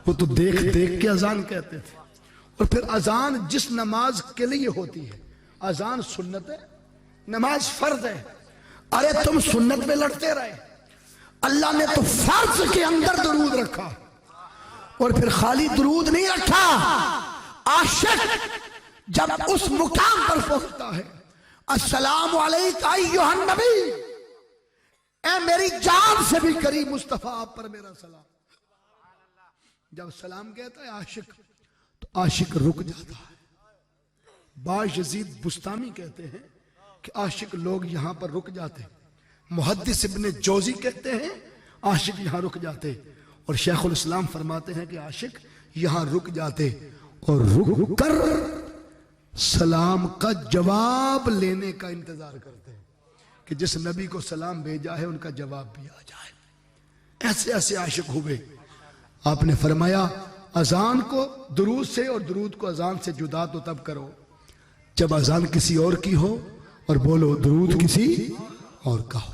وہ تو دیکھ دیکھ کے اذان کہتے تھے. اور پھر اذان جس نماز کے لیے ہوتی ہے, اذان سنت ہے, نماز فرض ہے. ارے تم سنت میں لڑتے رہے, اللہ نے تو فرض کے اندر درود رکھا اور پھر خالی درود نہیں رکھا. عاشق جب اس مقام پر پہنچتا ہے السلام علیکہ ایھا النبی, اے میری جان سے بھی قریب مصطفیٰ آپ پر میرا سلام. جب سلام کہتا ہے عاشق تو عاشق رک جاتا ہے. باش یزید بستامی کہتے ہیں کہ عاشق لوگ یہاں پر رک جاتے. محدث ابن جوزی کہتے ہیں عاشق یہاں رک جاتے. اور شیخ الاسلام فرماتے ہیں کہ عاشق یہاں رک جاتے اور رک کر سلام کا جواب لینے کا انتظار کرتے ہیں کہ جس نبی کو سلام بھیجا ہے ان کا جواب بھی آ جائے. ایسے ایسے عاشق ہوئے. آپ نے فرمایا اذان کو درود سے اور درود کو اذان سے جدا تو تب کرو جب اذان کسی اور کی ہو اور بولو درود کسی اور کا ہو.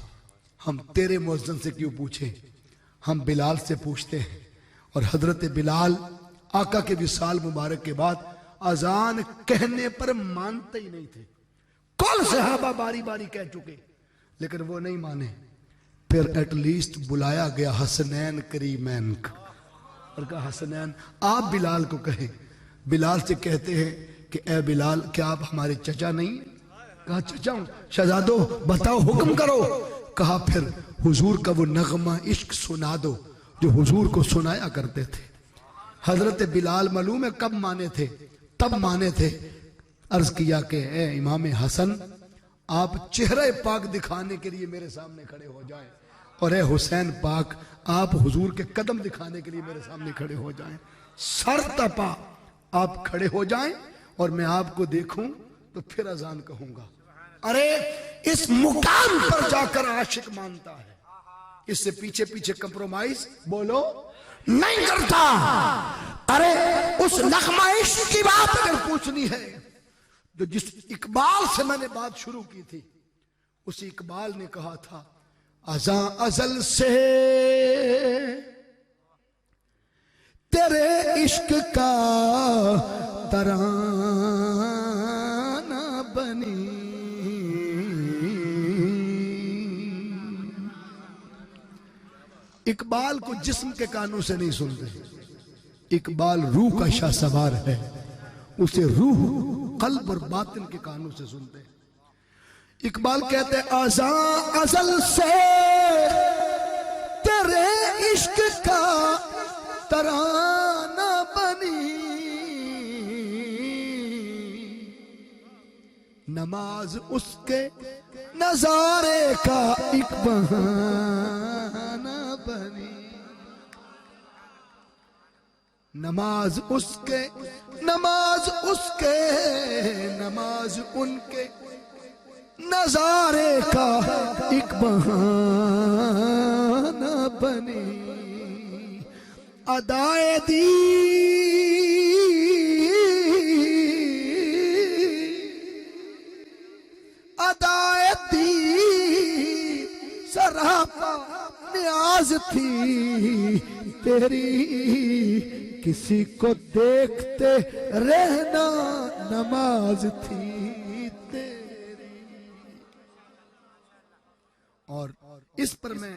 ہم تیرے مؤذن سے کیوں پوچھیں, ہم بلال سے پوچھتے ہیں. اور حضرت بلال آقا کے وصال مبارک کے بعد اذان کہنے پر مانتے ہی نہیں تھے. کل صحابہ باری باری کہہ چکے لیکن وہ نہیں مانے. پھر ایٹ لیسٹ بلایا گیا حسنین کریمین کو اور کہا حسنین آپ بلال کو کہیں. بلال سے کہتے ہیں کہ اے بلال کیا آپ ہمارے چچا نہیں؟ کہا چچا ہوں. شہزادو بتاؤ حکم کرو. کہا پھر حضور کا وہ نغمہ عشق سنا دو جو حضور کو سنایا کرتے تھے. حضرت بلال معلوم ہے کب مانے تھے؟ تب مانے تھے. عرض کیا کہ اے امام حسن آپ چہرہ پاک دکھانے کے لیے میرے سامنے کھڑے ہو جائیں اور اے حسین پاک آپ حضور کے قدم دکھانے کے لیے میرے سامنے کھڑے ہو جائیں. سر تپا آپ کھڑے ہو جائیں اور میں آپ کو دیکھوں تو پھر اذان کہوں گا. ارے اس مقام پر جا کر عاشق مانتا ہے. اس سے پیچھے پیچھے کمپرومائز بولو نہیں کرتا. ارے اس نغمہ عشق کی بات اگر پوچھنی ہے تو جس اقبال سے میں نے بات شروع کی تھی اسی اقبال نے کہا تھا ازاں ازل سے تیرے عشق کا ترانہ بنی. اقبال کو جسم کے کانوں سے نہیں سنتے. اقبال روح کا شاہ سوار ہے. اسے روح قلب اور باطن کے کانوں سے سنتے. اقبال کہتے ہیں ازاں ازل سے تیرے عشق کا ترانہ بنی. نماز اس کے نظارے کا ایک بہانہ بنی. نماز اس کے نماز ان کے نظارے کا ایک بہانہ بنی. ادائے دی سراپا نیاز تھی تیری کسی کو دیکھتے رہنا نماز تھی تیری. اور اس پر میں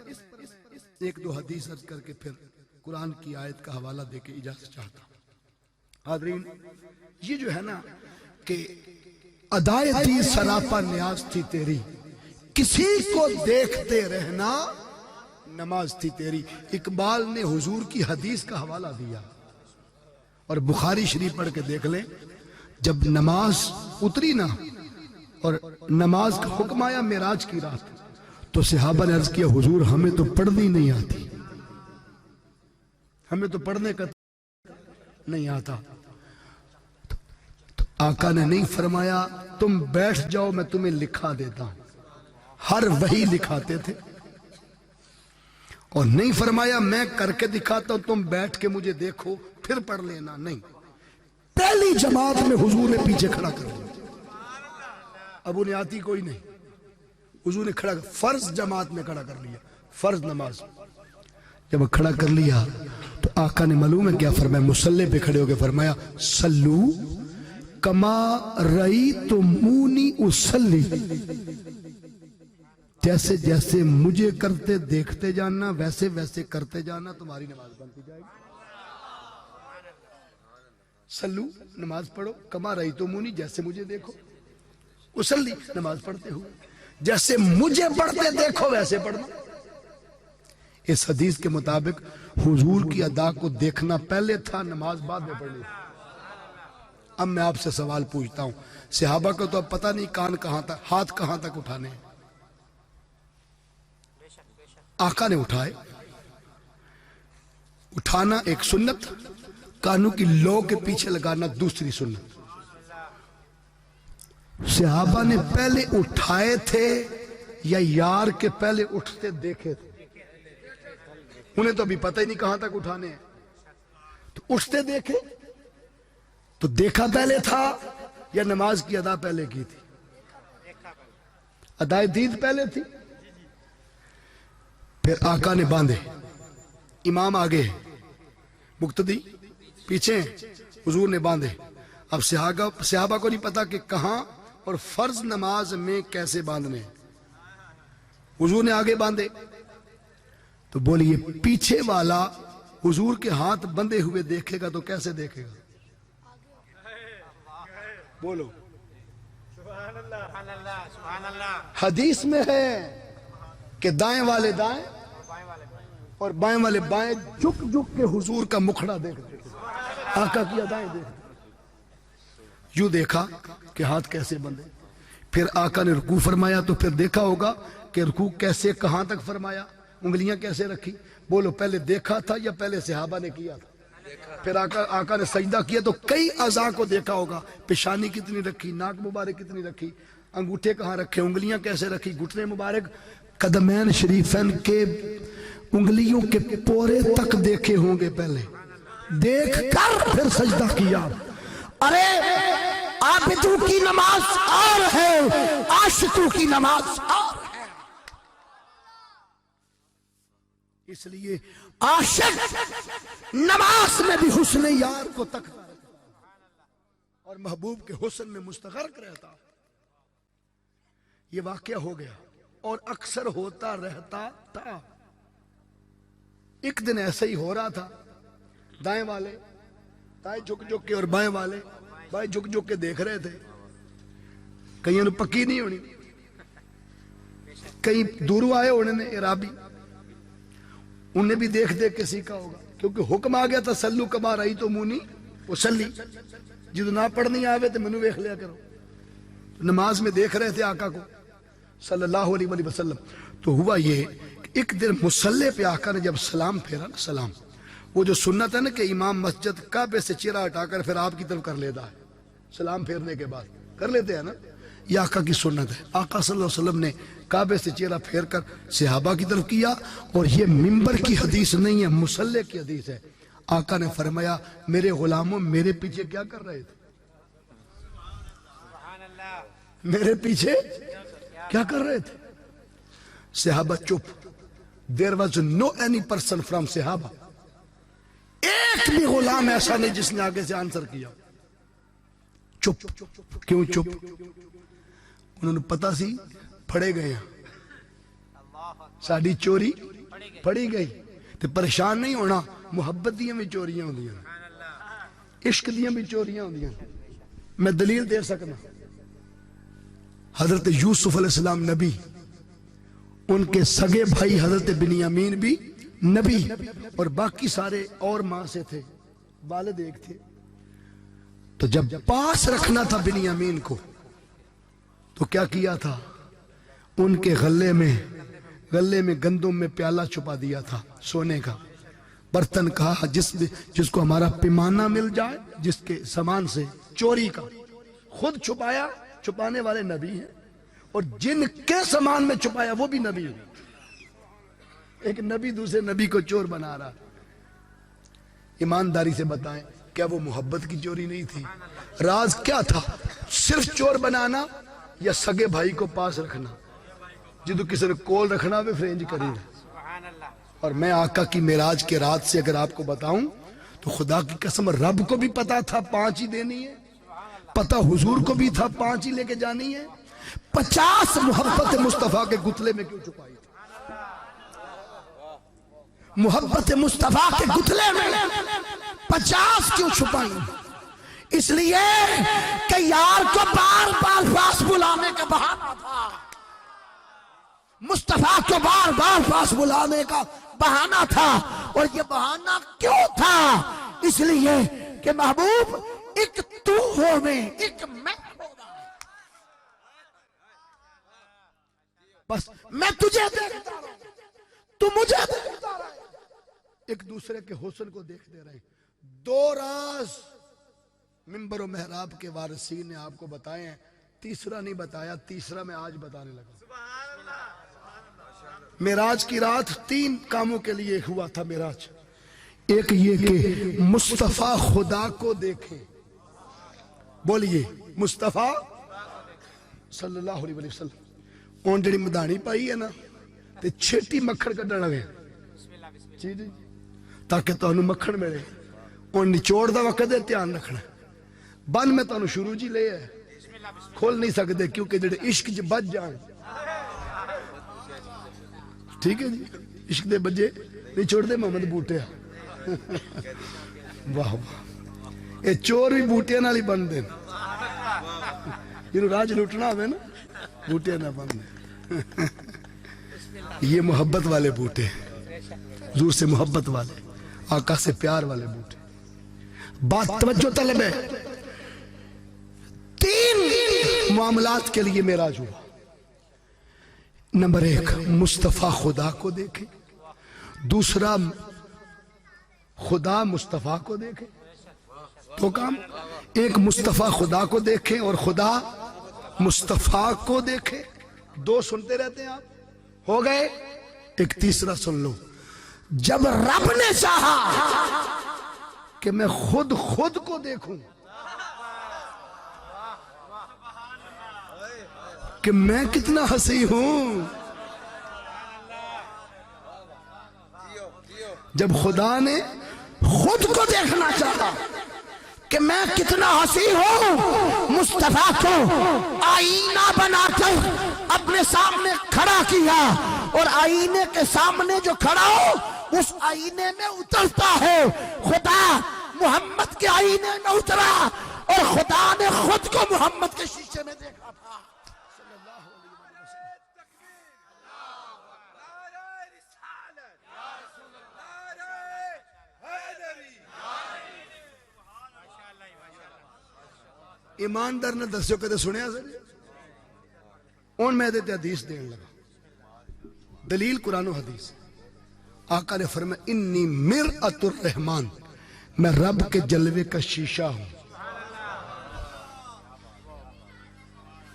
ایک دو حدیث عرض کر کے پھر قرآن کی آیت کا حوالہ دے کے اجازت چاہتا ہوں. حاضرین یہ جو ہے نا کہ ادائے دی سراپا نیاز تھی تیری کسی کو دیکھتے رہنا نماز تھی تیری. اقبال نے حضور کی حدیث کا حوالہ دیا اور بخاری شریف پڑھ کے دیکھ لیں. جب نماز اتری نا اور نماز کا حکم آیا معراج کی رات تو صحابہ نے عرض کیا حضور ہمیں تو پڑھنی نہیں آتی, ہمیں تو پڑھنے کا نہیں آتا. تو آقا نے نہیں فرمایا تم بیٹھ جاؤ میں تمہیں لکھا دیتا ہوں. ہر وحی لکھاتے تھے. اور نہیں فرمایا میں کر کے دکھاتا ہوں تم بیٹھ کے مجھے دیکھو پھر پڑھ لینا. نہیں, پہلی جماعت میں حضور نے پیچھے کھڑا کر دیا. ابو نے آتی کوئی نہیں, حضور نے کھڑا فرض جماعت میں کھڑا کر لیا. فرض نماز جب کھڑا کر لیا تو آقا نے معلوم ہے کیا فرمایا؟ مصلی پہ کھڑے ہو کے فرمایا صلو کما رأیتمونی اصلی, جیسے جیسے مجھے کرتے دیکھتے جانا ویسے ویسے کرتے جانا تمہاری نماز بنتی جائے گی. سلو نماز پڑھو, کما رأیتمونی جیسے مجھے دیکھو, اصلی نماز پڑھتے ہو جیسے مجھے پڑھتے دیکھو ویسے پڑھنا. اس حدیث کے مطابق حضور کی ادا کو دیکھنا پہلے تھا، نماز بعد میں پڑھنی تھی۔ اب میں آپ سے سوال پوچھتا ہوں، صحابہ کو تو اب پتہ نہیں کان کہاں تک، ہاتھ کہاں تک اٹھانے ہیں، آقا نے اٹھائے۔ اٹھانا ایک سنت، کانوں کی لو کے پیچھے لگانا دوسری سنت۔ صحابہ نے پہلے اٹھائے تھے یا یار کے پہلے اٹھتے دیکھے تھے؟ انہیں تو ابھی پتہ ہی نہیں کہاں تک اٹھانے ہیں، تو اٹھتے دیکھے تو دیکھا پہلے تھا یا نماز کی ادا پہلے کی تھی؟ ادائے دید پہلے تھی۔ پھر آقا نے باندھے، امام آگے ہے، مقتدی پیچھے ہیں، حضور نے باندھے۔ اب صحابہ کو نہیں پتا کہ کہاں اور فرض نماز میں کیسے باندھنے ہیں۔ حضور نے آگے باندھے تو بولیے پیچھے والا حضور کے ہاتھ بندھے ہوئے دیکھے گا تو کیسے دیکھے گا؟ بولو۔ حدیث میں ہے کہ دائیں والے دائیں اور بائیں والے بائیں، جھک جھک کے حضور کا مکھڑا دیکھتے تھے، آقا کی ادائیں دیکھتے۔ یوں دیکھا کہ ہاتھ کیسے بندھے، پھر آقا نے رکوع فرمایا تو پھر دیکھا ہوگا کہ رکوع کیسے کہاں تک فرمایا، انگلیاں کیسے رکھی۔ بولو پہلے دیکھا تھا یا پہلے صحابہ نے کیا تھا؟ پھر آقا نے سجدہ کیا تو کئی اعضاء کو دیکھا ہوگا، پیشانی کتنی رکھی، ناک مبارک کتنی رکھی، انگوٹھے کہاں رکھے، انگلیاں کیسے رکھی، گھٹنے مبارک، قدمین شریفین کے انگلیوں کے پورے تک دیکھے ہوں گے، پہلے دیکھ کر پھر سجدہ کیا۔ ارے عابدوں کی نماز اور ہے، عاشقوں کی نماز اور ہے۔ اس لیے عاشق نماز میں بھی حسن یار کو تکتا رہتا اور محبوب کے حسن میں مستغرق رہتا۔ یہ واقعہ ہو گیا اور اکثر ہوتا رہتا تھا۔ ایک دن ایسے ہی ہو رہا تھا، دائیں والے دائیں جھک جھک کے اور بائیں والے بائیں جھک جھک کے دیکھ رہے تھے۔ کئیوں نے پکی نہیں ہونی، کئی دوروں آئے انہوں نے عرابی، انہیں بھی دیکھ دیکھ کے سیکھا ہوگا، کیونکہ حکم آ گیا تھا سلو کما رہی تو مونی وہ سلی، جدو نہ پڑھنی آوے تو منو ویکھ لیا کرو۔ نماز میں دیکھ رہے تھے آقا کو صلی اللہ علیہ وآلہ وسلم۔ تو ہوا یہ کہ ایک دن مصلی پہ آقا نے جب سلام پھیرا نا، سلام وہ جو سنت ہے نا کہ امام مسجد کعبے سے چہرہ ہٹا کر پھر آپ کی طرف کر لیتا ہے، سلام پھیرنے کے بعد کر لیتے ہیں نا، یہ آقا کی سنت ہے۔ آقا صلی اللہ علیہ وسلم نے کعبے سے چہرہ پھیر کر صحابہ کی طرف کیا، اور یہ منبر کی حدیث نہیں ہے، مصلی کی حدیث ہے۔ آقا نے فرمایا میرے غلاموں میرے پیچھے کیا کر رہے تھے؟ میرے پیچھے کیا کر رہے تھے؟ صحابہ چپ۔ There was no any person from صحابہ، ایک بھی غلام ایسا نہیں جس نے آگے سے آنسر کیا۔ چپ۔ کیوں چپ؟ انہوں نے پتا سی پھڑے گئے ہیں، ساڑی چوری پھڑی گئی، تو پریشان نہیں ہونا، محبت دیاں بھی چوریاں ہوندی ہیں، عشق دیاں بھی چوریاں ہوندی ہیں۔ میں دلیل دے سکنا، حضرت یوسف علیہ السلام نبی، ان کے سگے بھائی حضرت بنیامین بھی نبی، اور باقی سارے اور ماں سے تھے، والد ایک تھے۔ تو جب پاس رکھنا تھا بنیامین کو تو کیا کیا تھا؟ ان کے غلے میں گندم میں پیالہ چھپا دیا تھا، سونے کا برتن، کہا جس کو ہمارا پیمانہ مل جائے، جس کے سامان سے چوری کا، خود چھپایا، چھپانے والے نبی ہیں، اور جن کے سامان میں چھپایا وہ بھی نبی ہیں۔ ایک نبی دوسرے نبی کو چور بنا رہا۔ ایمانداری سے بتائیں کیا وہ محبت کی چوری نہیں تھی؟ راز کیا تھا؟ صرف چور بنانا یا سگے بھائی کو پاس رکھنا، جدو کسی نے کول رکھنا وہ فرینج کری رہا۔ اور میں آقا کی معراج کے رات سے اگر آپ کو بتاؤں تو خدا کی قسم رب کو بھی پتا تھا 5 ہی دینی ہے، پتا حضور کو بھی تھا 5 ہی لے کے جانی ہے۔ 50 محبت مصطفیٰ کے گتلے میں کیوں چھپائی تھی؟ محبت مصطفیٰ کے گتلے میں 50 کیوں چھپائی؟ اس لیے کہ یار کو بار بار پاس بلانے کا بہانہ تھا، مصطفیٰ کو بار بار پاس بلانے کا بہانہ تھا، اور یہ بہانہ کیوں تھا؟ اس لیے کہ محبوب ایک تو ہو میں، ایک میں ہوگا، بس میں تجھے دیکھتا رہا ہوں، تو مجھے دیکھتا رہا ہے، ایک دوسرے کے حسن کو دیکھتے رہے۔ دو راز منبر و محراب کے وارثین نے آپ کو بتائے ہیں، تیسرا نہیں بتایا، تیسرا میں آج بتانے لگا۔ معراج کی رات 3 کاموں کے لیے ہوا تھا معراج۔ ایک یہ کہ مصطفیٰ خدا کو دیکھیں، بولیے مصطفیٰ صلی اللہ علیہ وسلم۔ اون جڑی مدانی پائی ہے نا تے چھٹی مکھن کڈن لگے جی جی تاکہ تانوں مکھن ملے، اون نچوڑ دا وقت دے دھیان رکھنا۔ بن میں تانوں شروع جی لے ہے، کھول نہیں سکتے کیونکہ جڑے عشق چ بج جان، ٹھیک ہے جی، عشق دے بجے نہیں چھوڑ دے محمد بوٹے۔ واہ واہ، اے چور بھی بوٹے نال ہی بن دے، جنہوں راج لوٹنا ہوئے نا بوٹے نہ بن دے۔ یہ محبت والے بوٹے، حضور سے محبت والے، آقا سے پیار والے بوٹے۔ بات توجہ طلب ہے، 3 معاملات کے لیے معراج ہوا۔ نمبر 1 مصطفیٰ خدا کو دیکھے، دوسرا خدا مصطفیٰ کو دیکھے۔ تو کام ایک مصطفیٰ خدا کو دیکھیں اور خدا مصطفیٰ کو دیکھے، 2 سنتے رہتے ہیں آپ، ہو گئے۔ ایک تیسرا سن لو، جب رب نے چاہا کہ میں خود کو دیکھوں کہ میں کتنا حسین ہوں، جب خدا نے خود کو دیکھنا چاہا کہ میں کتنا حسین ہوں، مصطفیٰ کو آئینہ بنا کر اپنے سامنے کھڑا کیا، اور آئینے کے سامنے جو کھڑا ہو اس آئینے میں اترتا ہے۔ خدا محمد کے آئینے میں اترا اور خدا نے خود کو محمد کے شیشے میں دیکھا تھا۔ ایماندار نے دسو کدے سنیا سر؟ ان میں دیتے حدیث دین لگا، دلیل قرآن و حدیث۔ آقا نے فرمایا انی مرآت الرحمن، میں رب کے جلوے کا شیشہ ہوں۔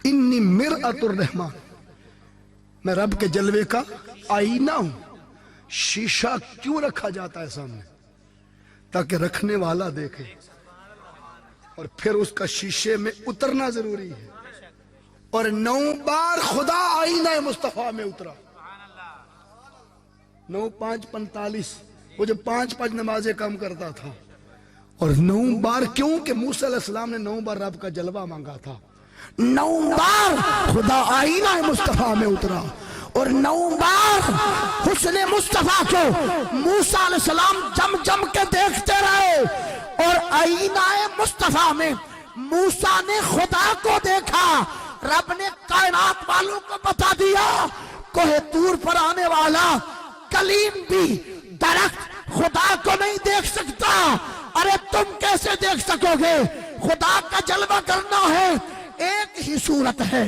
انی مرآت الرحمن، میں رب کے جلوے کا آئینہ ہوں۔ شیشہ کیوں رکھا جاتا ہے سامنے؟ تاکہ رکھنے والا دیکھے، اور پھر اس کا شیشے میں اترنا ضروری ہے۔ اور 9 بار خدا آئینہ مصطفیٰ میں اترا، 9 5 45، وہ جو 5 5 نمازیں کم کرتا تھا، اور 9 بار کیوں کہ موسیٰ علیہ السلام نے 9 بار رب کا جلوہ مانگا تھا، 9 بار خدا آئینہ مصطفیٰ میں اترا، اور 9 بار حسن مصطفیٰ کو موسیٰ علیہ السلام جم کے دیکھتے رہے، اور آئینہ مصطفیٰ میں موسیٰ نے خدا کو دیکھا۔ رب نے کائنات والوں کو بتا دیا کوہ طور پر آنے والا کلیم بھی درخت خدا کو نہیں دیکھ سکتا۔ ارے تم کیسے دیکھ سکو گے؟ خدا کا جلوہ کرنا ہے، ایک ہی صورت ہے،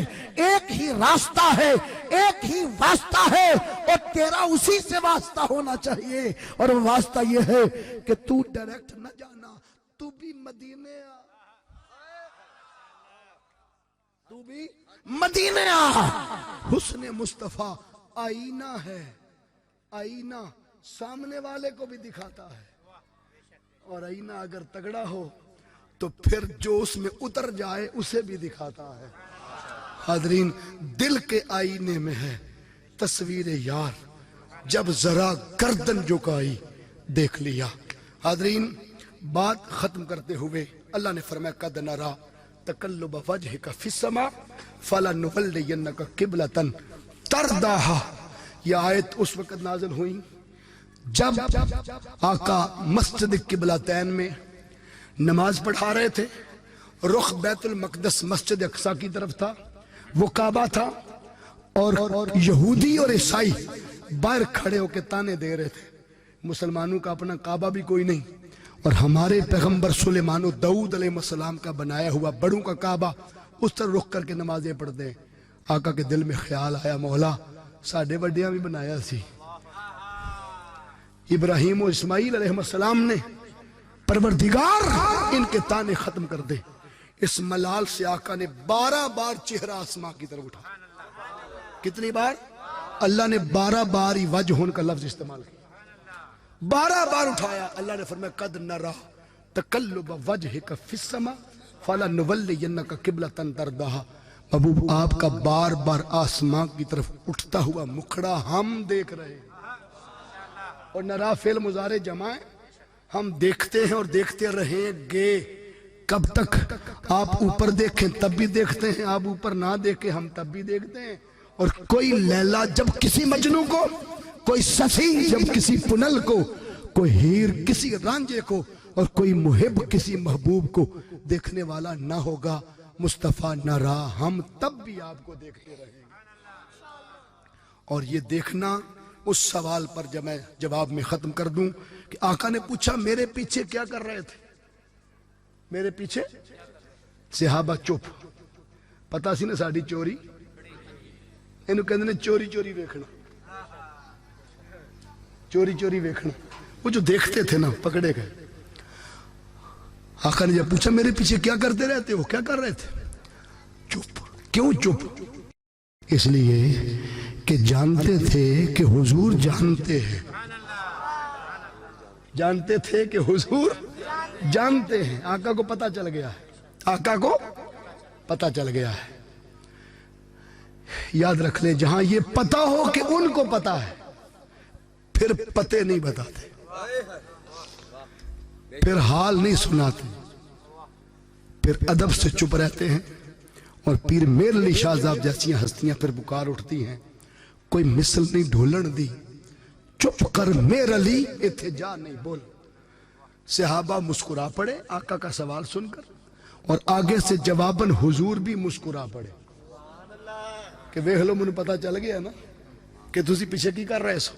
ایک ہی راستہ ہے، ایک ہی واسطہ ہے، اور تیرا اسی سے واسطہ ہونا چاہیے، اور واسطہ یہ ہے کہ تو ڈائریکٹ نہ جانا، تو بھی مدینے آ، تو بھی مدینے آ۔ حسن مصطفیٰ آئینہ ہے، آئینہ سامنے والے کو بھی دکھاتا ہے، اور آئینہ اگر تگڑا ہو تو پھر جو اس میں اتر جائے اسے بھی دکھاتا ہے۔ حاضرین، دل کے آئینے میں ہے تصویر یار، جب ذرا گردن جھکائی دیکھ لیا۔ حاضرین، بات ختم کرتے ہوئے اللہ نے فرمایا قد نرا تقلب وجهك في السماء فلنولينك قبلة ترضاها۔ یہ آیت اس وقت نازل ہوئی جب آقا مسجد قبلتین میں نماز پڑھا رہے تھے، رخ بیت المقدس مسجد اقصی کی طرف تھا، وہ کعبہ تھا، اور یہودی اور عیسائی باہر کھڑے ہو کے تانے دے رہے تھے مسلمانوں کا اپنا کعبہ بھی کوئی نہیں، اور ہمارے پیغمبر سلیمان و داؤد علیہ السلام کا بنایا ہوا بڑوں کا کعبہ، اس طرح رخ کر کے نمازیں پڑھتے ہیں۔ آقا کے دل میں خیال آیا، مولا ساڈے وڈیاں بھی بنایا سی، ابراہیم و اسماعیل علیہ السلام نے، پروردگار ان کے تانے ختم کر دے۔ اس ملال سے آقا نے 12 بار چہرہ آسمان کی طرف اٹھا۔ کتنی بار؟ اللہ نے 12 بار ہی وجہن کا لفظ استعمال کیا، 12 بار اٹھایا۔ اللہ نے فرمایا قد نرا تقلب وجہک فی السماء فلنولینک قبلۃ ترضاھا۔ محبوب آپ کا بار بار آسمان کی طرف اٹھتا ہوا مکھڑا ہم دیکھ رہے ہیں، اور نرا فعل مضارع جمع ہے، ہم دیکھتے ہیں اور دیکھتے رہیں گے۔ کب تک؟ آپ اوپر دیکھیں تب بھی دیکھتے ہیں، آپ اوپر نہ دیکھیں ہم تب بھی دیکھتے ہیں۔ اور کوئی لیلا جب کسی مجنوں کو، کوئی سسی جب کسی پنل کو، کوئی ہیر کسی رانجے کو، اور کوئی محب کسی محبوب کو دیکھنے والا نہ ہوگا، مصطفیٰ نہ رہا، ہم تب بھی آپ کو دیکھتے رہیں گے۔ اور یہ دیکھنا اس سوال پر جب میں جواب میں ختم کر دوں کہ آقا نے پوچھا میرے پیچھے کیا کر رہے تھے؟ میرے پیچھے صحابہ چپ، پتا سی نا ساڑی چوری، انہوں کہتے ہیں چوری چوری ویکھنا، چوری چوری ویکھنا، وہ جو دیکھتے تھے نا پکڑے گئے۔ آقا نے جب پوچھا میرے پیچھے کیا کرتے رہتے ہو، کیا کر رہے تھے؟ چپ۔ کیوں چپ؟ اس لیے کہ جانتے تھے کہ حضور جانتے ہیں، جانتے تھے کہ حضور جانتے ہیں۔ آقا کو پتہ چل گیا ہے، آقا کو پتہ چل گیا ہے۔ یاد رکھ لیں جہاں یہ پتہ ہو کہ ان کو پتہ ہے، پھر پتے نہیں بتاتے، پھر حال نہیں سناتے، پھر ادب سے چپ رہتے ہیں۔ اور پیر میر علی شاہ صاحب جیسی ہستیاں پھر بکار اٹھتی ہیں، کوئی مثل نہیں ڈھولن دی، چپ کر میر علی اتھے جا نہیں بول۔ صحابہ مسکرا پڑے آقا کا سوال سن کر، اور آگے سے جواباً حضور بھی مسکرا پڑے کہ ویکھ لو مجھے پتہ چل گیا نا کہ تسی پیچھے کی کر رہے سو،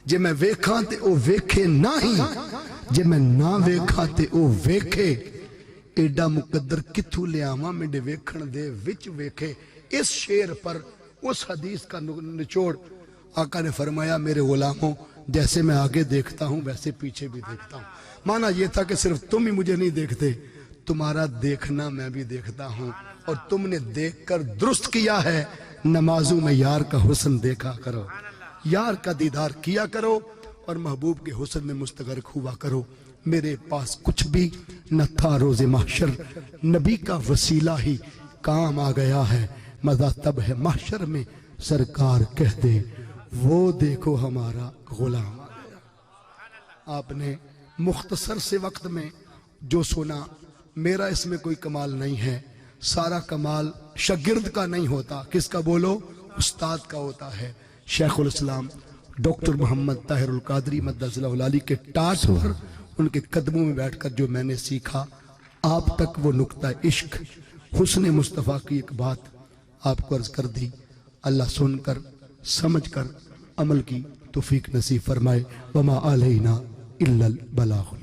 جے میں ویکھاں تے او ویکھے نہ ہی، جے میں نہ ویکھاں تے او ویکھے، ایڈا مقدر کتھو لے آواں میڈے ویکھن دے وچ ویکھے۔ اس شعر پر اس حدیث کا نچوڑ آقا نے فرمایا میرے غلاموں جیسے میں آگے دیکھتا ہوں ویسے پیچھے بھی دیکھتا ہوں۔ مانا یہ تھا کہ صرف تم ہی مجھے نہیں دیکھتے، تمہارا دیکھنا میں بھی دیکھتا ہوں، اور تم نے دیکھ کر درست کیا ہے، نمازوں میں یار کا حسن دیکھا کرو، یار کا دیدار کیا کرو، اور محبوب کے حسن میں مستغرق ہوا کرو۔ میرے پاس کچھ بھی نہ تھا روز محشر، نبی کا وسیلہ ہی کام آ گیا ہے، مزہ تب ہے محشر میں سرکار کہہ دے وہ دیکھو ہمارا غلام آ گیا۔ آپ نے مختصر سے وقت میں جو سنا، میرا اس میں کوئی کمال نہیں ہے، سارا کمال شاگرد کا نہیں ہوتا، کس کا بولو؟ استاد کا ہوتا ہے۔ شیخ الاسلام ڈاکٹر محمد طاہر القادری مدث اللہ العالی کے ٹاٹ پر ان کے قدموں میں بیٹھ کر جو میں نے سیکھا، آپ تک وہ نقطہ عشق حسن مصطفیٰ کی ایک بات آپ کو عرض کر دی۔ اللہ سن کر سمجھ کر عمل کی توفیق نصیب فرمائے۔ وما علینا الا البلاغ۔